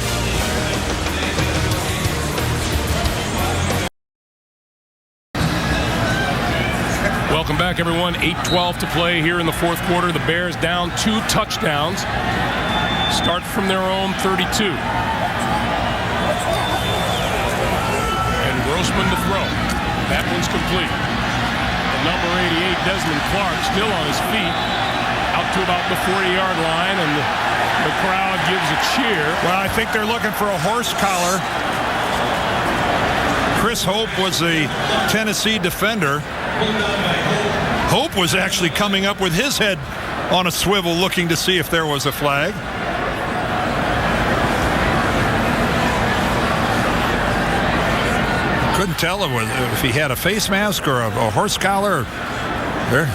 Welcome back, everyone. 8:12 to play here in the fourth quarter. The Bears down 2 touchdowns. Start from their own 32. And Grossman to throw. That one's complete. And number 88, Desmond Clark, still on his feet, out to about the 40-yard line, and the crowd gives a cheer. Well, I think they're looking for a horse collar. Chris Hope was the Tennessee defender. Hope was actually coming up with his head on a swivel looking to see if there was a flag. Couldn't tell if he had a face mask or a horse collar. There.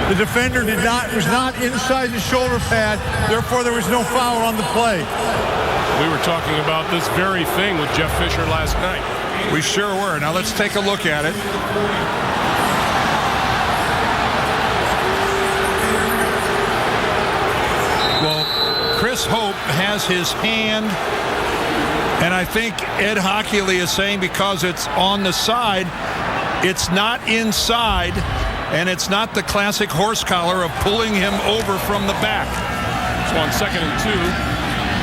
The defender was not inside the shoulder pad, therefore there was no foul on the play. We were talking about this very thing with Jeff Fisher last night. We sure were. Now let's take a look at it. Well, Chris Hope has his hand, and I think Ed Hockley is saying because it's on the side, it's not inside. And it's not the classic horse collar of pulling him over from the back. So on 2nd and 2,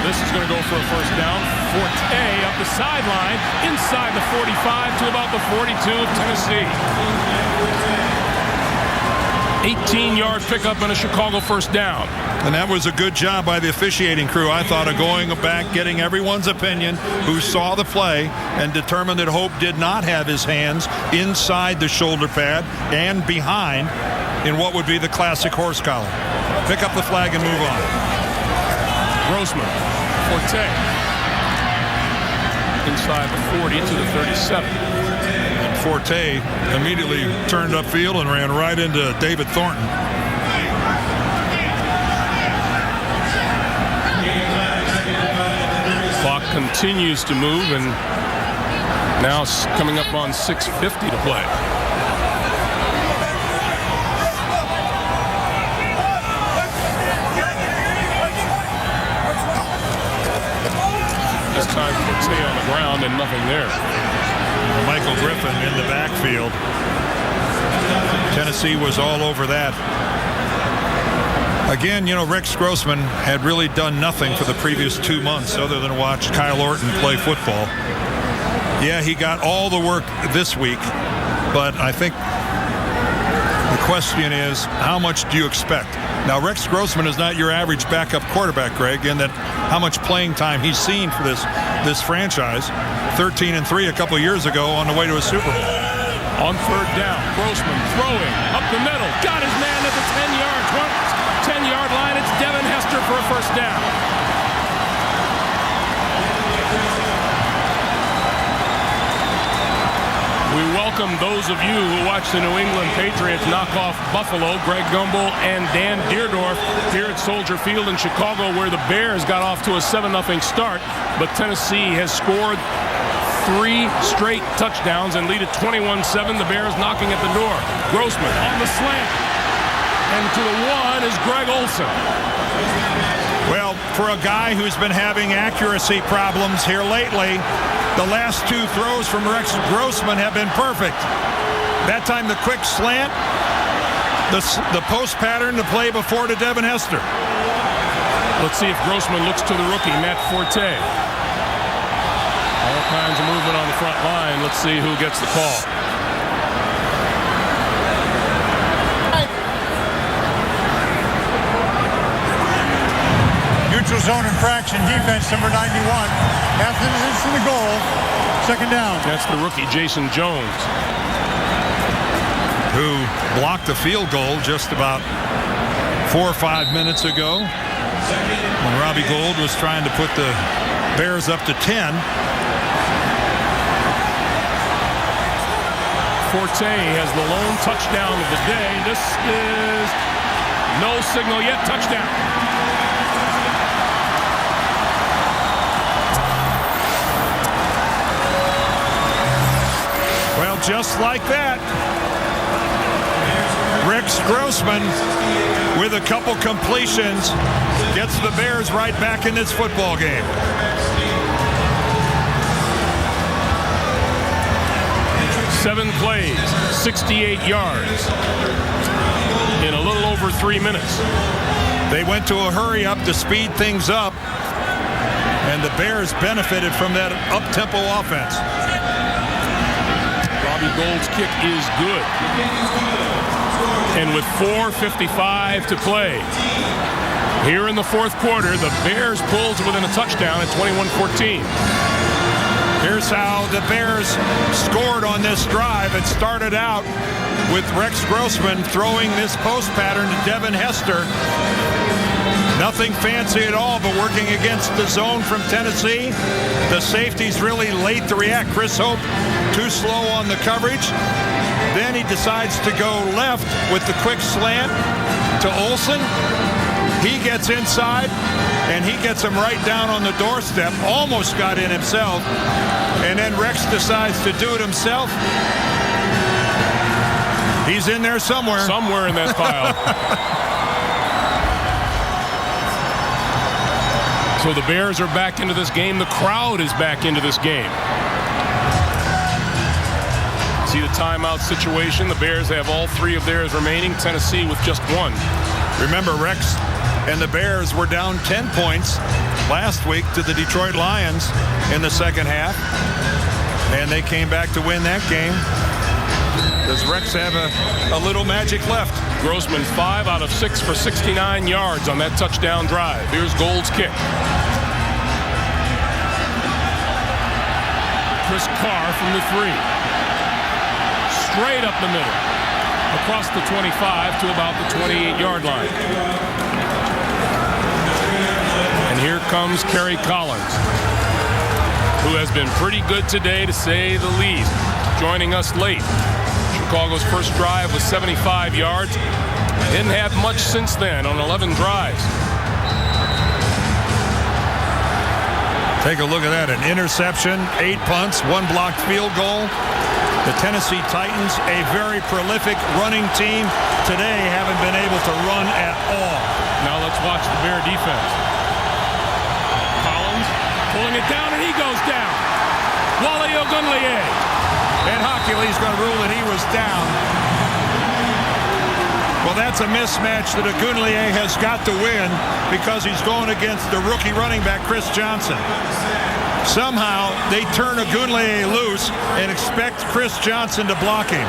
this is going to go for a first down. Forte up the sideline, inside the 45 to about the 42 of Tennessee. 18-yard pickup and a Chicago first down. And that was a good job by the officiating crew, I thought, of going back, getting everyone's opinion who saw the play and determined that Hope did not have his hands inside the shoulder pad and behind in what would be the classic horse collar. Pick up the flag and move on. Grossman, Forte. Inside the 40 to the 37. Forte immediately turned upfield and ran right into David Thornton. Clock continues to move, and now it's coming up on 6:50 to play. This time Forte on the ground and nothing there. Michael Griffin in the backfield. Tennessee was all over that. Again, you know, Rex Grossman had really done nothing for the previous 2 months other than watch Kyle Orton play football. Yeah, he got all the work this week, but I think the question is, how much do you expect? Now, Rex Grossman is not your average backup quarterback, Greg, in that how much playing time he's seen for this franchise. 13-3 a couple of years ago on the way to a Super Bowl. On 3rd down, Grossman throwing up the middle, got his man at the 10-yard line. It's Devin Hester for a first down. We welcome those of you who watch the New England Patriots knock off Buffalo, Greg Gumbel and Dan Deerdorf here at Soldier Field in Chicago, where the Bears got off to a 7-0 start, but Tennessee has scored 3 straight touchdowns and lead at 21-7. The Bears knocking at the door. Grossman on the slant. And to the 1 is Greg Olsen. Well, for a guy who's been having accuracy problems here lately, the last 2 throws from Rex Grossman have been perfect. That time the quick slant, the post pattern, the play before to Devin Hester. Let's see if Grossman looks to the rookie, Matt Forte. All kinds of movement on the front line. Let's see who gets the call. Neutral zone infraction, defense number 91. Athens in the goal. 2nd down. That's the rookie, Jason Jones, who blocked the field goal just about 4 or 5 minutes ago when Robbie Gould was trying to put the Bears up to 10. Forte has the lone touchdown of the day. This is no signal yet. Touchdown. Well, just like that, Rex Grossman, with a couple completions, gets the Bears right back in this football game. Seven plays, 68 yards in a little over 3 minutes. They went to a hurry up to speed things up, and the Bears benefited from that up-tempo offense. Robbie Gould's kick is good. And with 4:55 to play here in the 4th quarter, the Bears pulled within a touchdown at 21-14. Here's how the Bears scored on this drive. It started out with Rex Grossman throwing this post pattern to Devin Hester. Nothing fancy at all, but working against the zone from Tennessee. The safety's really late to react. Chris Hope too slow on the coverage. Then he decides to go left with the quick slant to Olsen. He gets inside, and he gets him right down on the doorstep. Almost got in himself. And then Rex decides to do it himself. He's in there somewhere. Somewhere in that pile. So the Bears are back into this game. The crowd is back into this game. See the timeout situation. The Bears have all 3 of theirs remaining. Tennessee with just 1. Remember, Rex and the Bears were down 10 points last week to the Detroit Lions in the second half. And they came back to win that game. Does Rex have a little magic left? Grossman 5 out of 6 for 69 yards on that touchdown drive. Here's Gold's kick. Chris Carr from the 3. Straight up the middle. Across the 25 to about the 28-yard line. And here comes Kerry Collins, who has been pretty good today, to say the least. Joining us late. Chicago's first drive was 75 yards. Didn't have much since then on 11 drives. Take a look at that. An interception, 8 punts, 1 blocked field goal. The Tennessee Titans, a very prolific running team, today haven't been able to run at all. Now let's watch the Bear defense. Collins pulling it down, and he goes down. Wally Ogunleye. And Hochuley's going to rule that he was down. Well, that's a mismatch that Ogunleye has got to win because he's going against the rookie running back, Chris Johnson. Somehow, they turn Ogunleye loose and expect Chris Johnson to block him.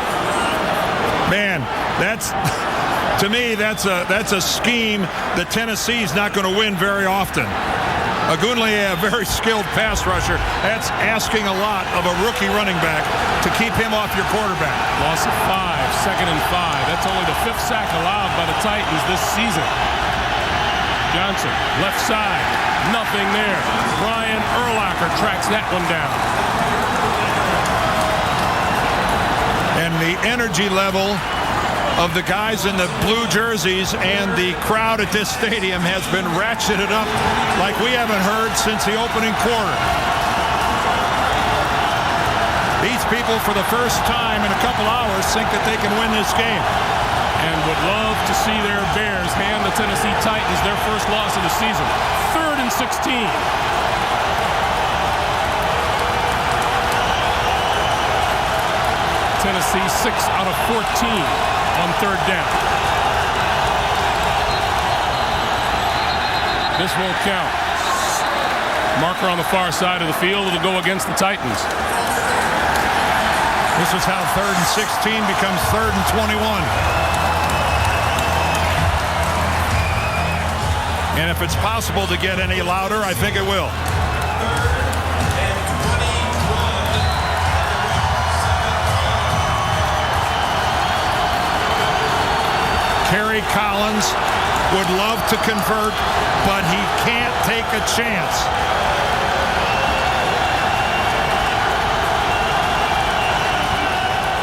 Man, that's, to me, that's a scheme that Tennessee's not going to win very often. Ogunleye, a very skilled pass rusher. That's asking a lot of a rookie running back to keep him off your quarterback. Loss of 5, 2nd and 5. That's only the 5th sack allowed by the Titans this season. Johnson, left side, nothing there. Brian Urlacher tracks that one down. And the energy level of the guys in the blue jerseys and the crowd at this stadium has been ratcheted up like we haven't heard since the opening quarter. These people, for the first time in a couple hours, think that they can win this game. And would love to see their Bears hand the Tennessee Titans their first loss of the season. 3rd and 16. Tennessee 6 out of 14 on 3rd down. This won't count. Marker on the far side of the field. It'll go against the Titans. This is how 3rd and 16 becomes 3rd and 21. And if it's possible to get any louder, I think it will. Kerry Collins would love to convert, but he can't take a chance.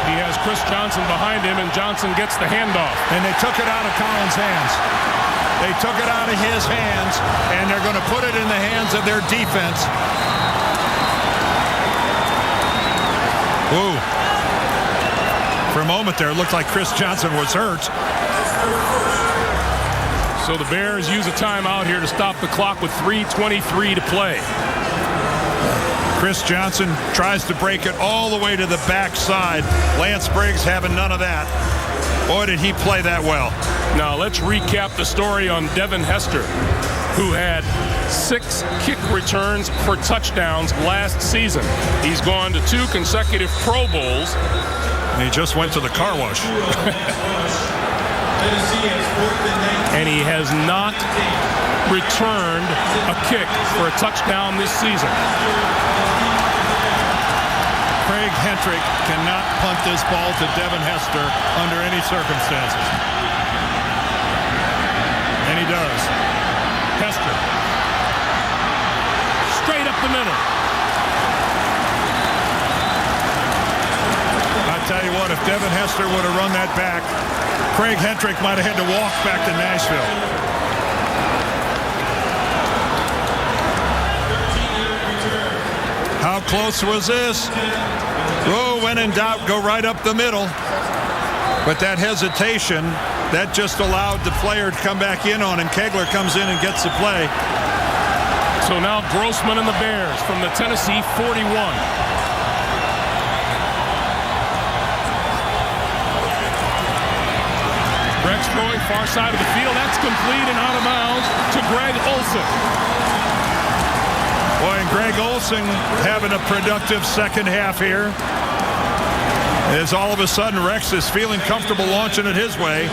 He has Chris Johnson behind him, and Johnson gets the handoff. And they took it out of Collins' hands. They took it out of his hands, and they're going to put it in the hands of their defense. Ooh. For a moment there, it looked like Chris Johnson was hurt. So the Bears use a timeout here to stop the clock with 3:23 to play. Chris Johnson tries to break it all the way to the backside. Lance Briggs having none of that. Boy, did he play that well. Now let's recap the story on Devin Hester, who had 6 kick returns for touchdowns last season. He's gone to 2 consecutive Pro Bowls. And he just went to the car wash. And he has not returned a kick for a touchdown this season. Craig Hentrick cannot punt this ball to Devin Hester under any circumstances. And he does. what, if Devin Hester would have run that back, Craig Hentrich might have had to walk back to Nashville. How close was this? Oh, when in doubt, go right up the middle. But that hesitation, that just allowed the player to come back in on him. Kegler comes in and gets the play. So now Grossman and the Bears from the Tennessee 41. Rex throwing far side of the field. That's complete and out of bounds to Greg Olsen. Boy, and Greg Olsen having a productive second half here. As all of a sudden Rex is feeling comfortable launching it his way.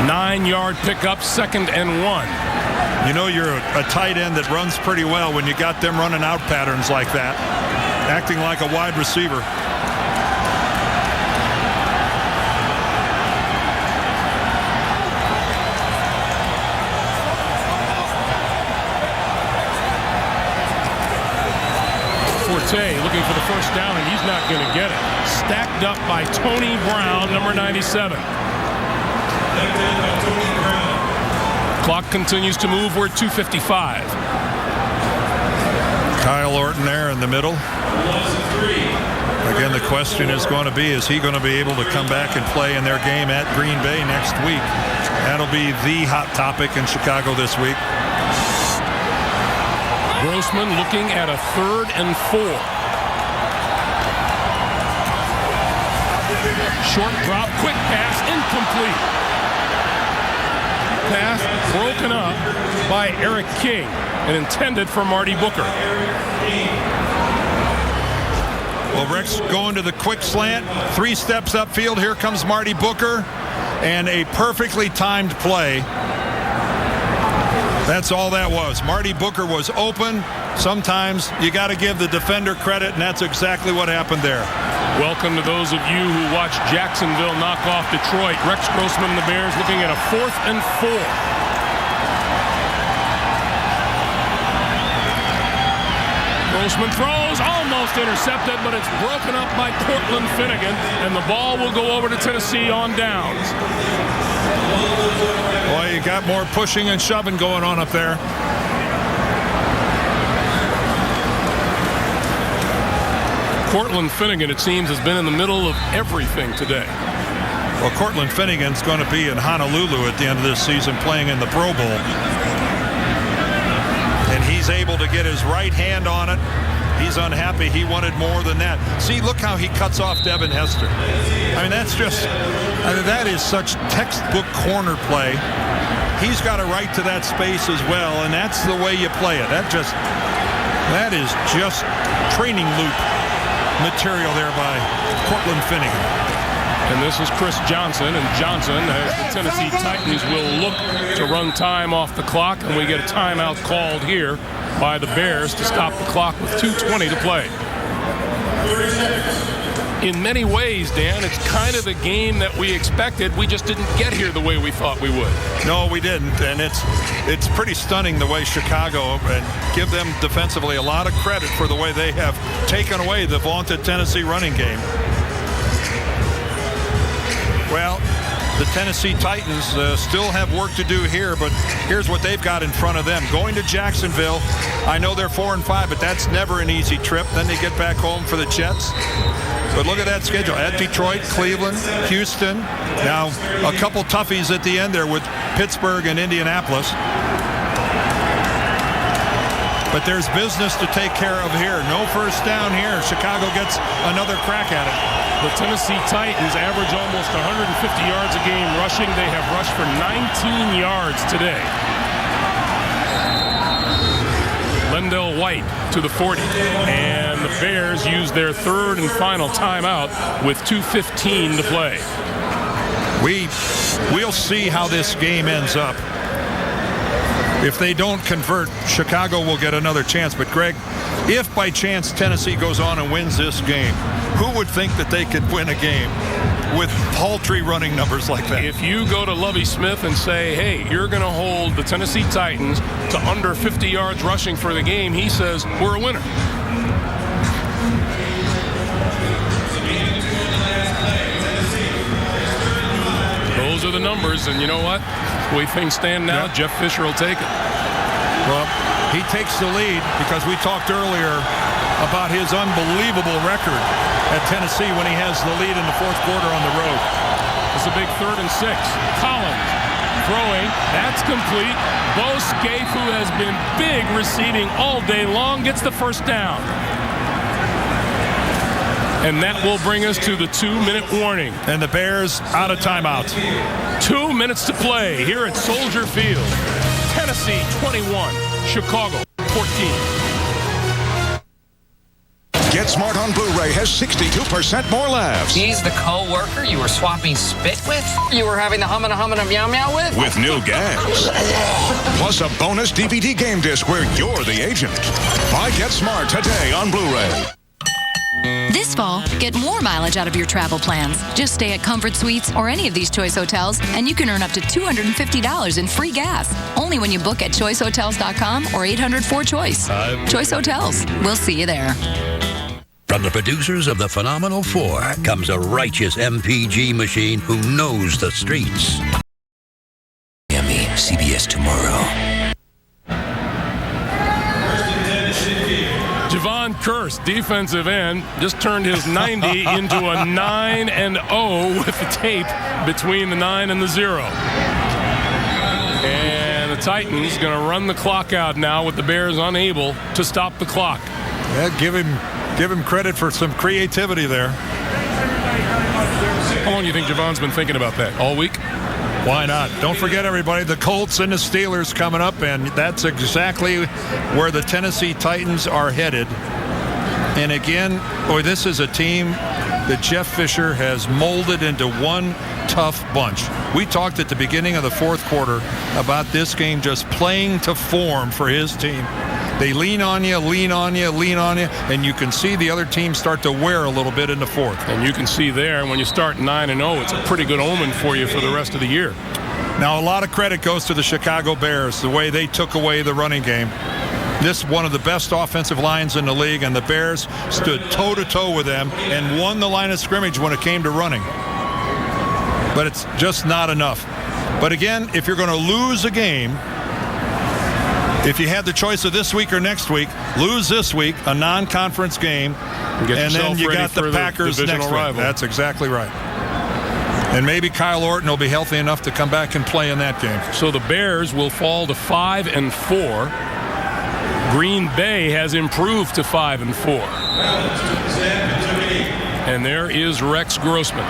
9-yard pickup, 2nd and 1. You know you're a tight end that runs pretty well when you got them running out patterns like that, acting like a wide receiver. Forte looking for the first down, and he's not going to get it. Stacked up by Tony Brown, number 97. Clock continues to move. We're at 2:55. Kyle Orton there in the middle. Again, the question is going to be, is he going to be able to come back and play in their game at Green Bay next week? That'll be the hot topic in Chicago this week. Grossman looking at a 3rd and 4. Short drop, quick pass, incomplete. Pass broken up by Eric King and intended for Marty Booker. Well, Rex going to the quick slant, 3 steps upfield. Here comes Marty Booker, and a perfectly timed play. That's all that was. Marty Booker was open. Sometimes you got to give the defender credit, and that's exactly what happened there. Welcome to those of you who watched Jacksonville knock off Detroit. Rex Grossman and the Bears looking at a 4th and 4. Grossman throws, almost intercepted, but it's broken up by Cortland Finnegan, and the ball will go over to Tennessee on downs. Boy, you got more pushing and shoving going on up there. Cortland Finnegan, it seems, has been in the middle of everything today. Well, Cortland Finnegan's going to be in Honolulu at the end of this season playing in the Pro Bowl. And he's able to get his right hand on it. He's unhappy. He wanted more than that. See, look how he cuts off Devin Hester. I mean, that's just, that is such textbook corner play. He's got a right to that space as well, and that's the way you play it. That is just training loop material there by Cortland Finnegan. And this is Chris Johnson, and Johnson, as the Tennessee Titans will look to run time off the clock, and we get a timeout called here by the Bears to stop the clock with 2:20 to play. In many ways, Dan, it's kind of the game that we expected. We just didn't get here the way we thought we would. No, we didn't, and it's pretty stunning the way Chicago, and give them defensively a lot of credit for the way they have taken away the vaunted Tennessee running game. Well, the Tennessee Titans still have work to do here, but here's what they've got in front of them. Going to Jacksonville, I know they're 4-5, but that's never an easy trip. Then they get back home for the Jets. But look at that schedule. At Detroit, Cleveland, Houston. Now, a couple toughies at the end there with Pittsburgh and Indianapolis. But there's business to take care of here. No first down here. Chicago gets another crack at it. The Tennessee Titans average almost 150 yards a game rushing. They have rushed for 19 yards today. Lendell White to the 40. And the Bears use their 3rd and final timeout with 2:15 to play. We'll see how this game ends up. If they don't convert, Chicago will get another chance. But, Greg, if by chance Tennessee goes on and wins this game, who would think that they could win a game with paltry running numbers like that? If you go to Lovie Smith and say, hey, you're going to hold the Tennessee Titans to under 50 yards rushing for the game, he says, we're a winner. are the numbers, and you know what? The way things stand now, Jeff Fisher will take it. Well, he takes the lead because we talked earlier about his unbelievable record at Tennessee when he has the lead in the fourth quarter on the road. It's a big 3rd and 6. Collins throwing. That's complete. Bo Scaife, who has been big receiving all day long, gets the first down. And that will bring us to the 2-minute warning. And the Bears out of timeouts. 2 minutes to play here at Soldier Field. Tennessee 21, Chicago 14. Get Smart on Blu-ray has 62% more laughs. He's the co-worker you were swapping spit with? You were having the humana meow meow with? With new gags. Plus a bonus DVD game disc where you're the agent. Buy Get Smart today on Blu-ray. This fall, get more mileage out of your travel plans. Just stay at Comfort Suites or any of these Choice hotels, and you can earn up to $250 in free gas. Only when you book at choicehotels.com or 800-4CHOICE. Choice Hotels. We'll see you there. From the producers of The Phenomenal Four comes a righteous MPG machine who knows the streets. Miami, CBS tomorrow. Javon Kearse, defensive end, just turned his 90 into a 9-0 with the tape between the 9 and the 0. And the Titans going to run the clock out now with the Bears unable to stop the clock. Yeah, give him credit for some creativity there. How long do you think Javon's been thinking about that? All week? Why not? Don't forget, everybody, the Colts and the Steelers coming up, and that's exactly where the Tennessee Titans are headed. And again, boy, this is a team that Jeff Fisher has molded into one tough bunch. We talked at the beginning of the fourth quarter about this game just playing to form for his team. They lean on you, and you can see the other team start to wear a little bit in the fourth. And you can see there, when you start 9-0, it's a pretty good omen for you for the rest of the year. Now, a lot of credit goes to the Chicago Bears, the way they took away the running game. This one of the best offensive lines in the league, and the Bears stood toe-to-toe with them and won the line of scrimmage when it came to running. But it's just not enough. But again, if you're going to lose a game, if you had the choice of this week or next week, lose this week, a non-conference game, and then you got the Packers next week. That's exactly right. And maybe Kyle Orton will be healthy enough to come back and play in that game. So the Bears will fall to 5-4. Green Bay has improved to 5-4. And there is Rex Grossman.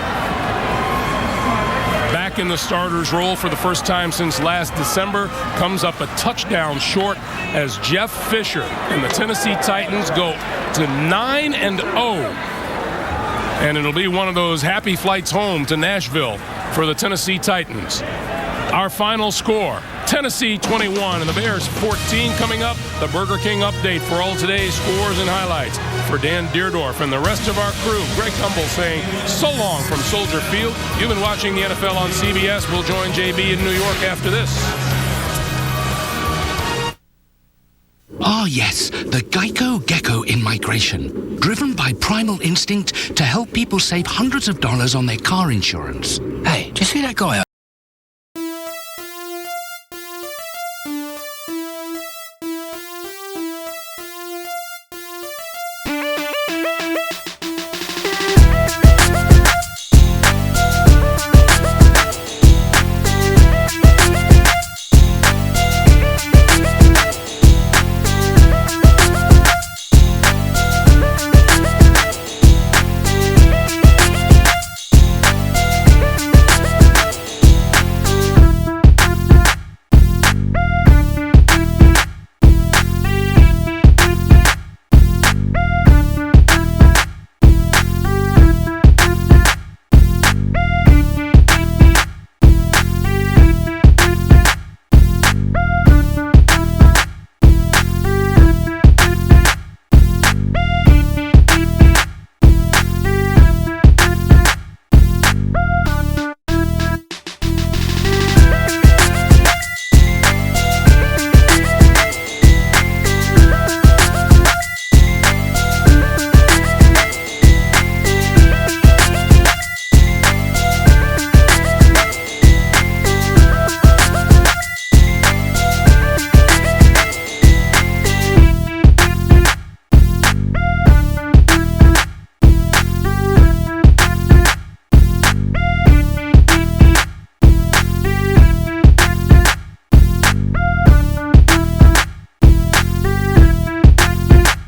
Back in the starter's role for the first time since last December, comes up a touchdown short as Jeff Fisher and the Tennessee Titans go to 9-0. And it'll be one of those happy flights home to Nashville for the Tennessee Titans. Our final score, Tennessee 21 and the Bears 14. Coming up, the Burger King update for all today's scores and highlights. For Dan Deerdorf and the rest of our crew, Greg Humble saying so long from Soldier Field. You've been watching the NFL on CBS. We'll join JB in New York after this. Ah, yes, the Geico Gecko in migration. Driven by primal instinct to help people save hundreds of dollars on their car insurance. Hey, do you see that guy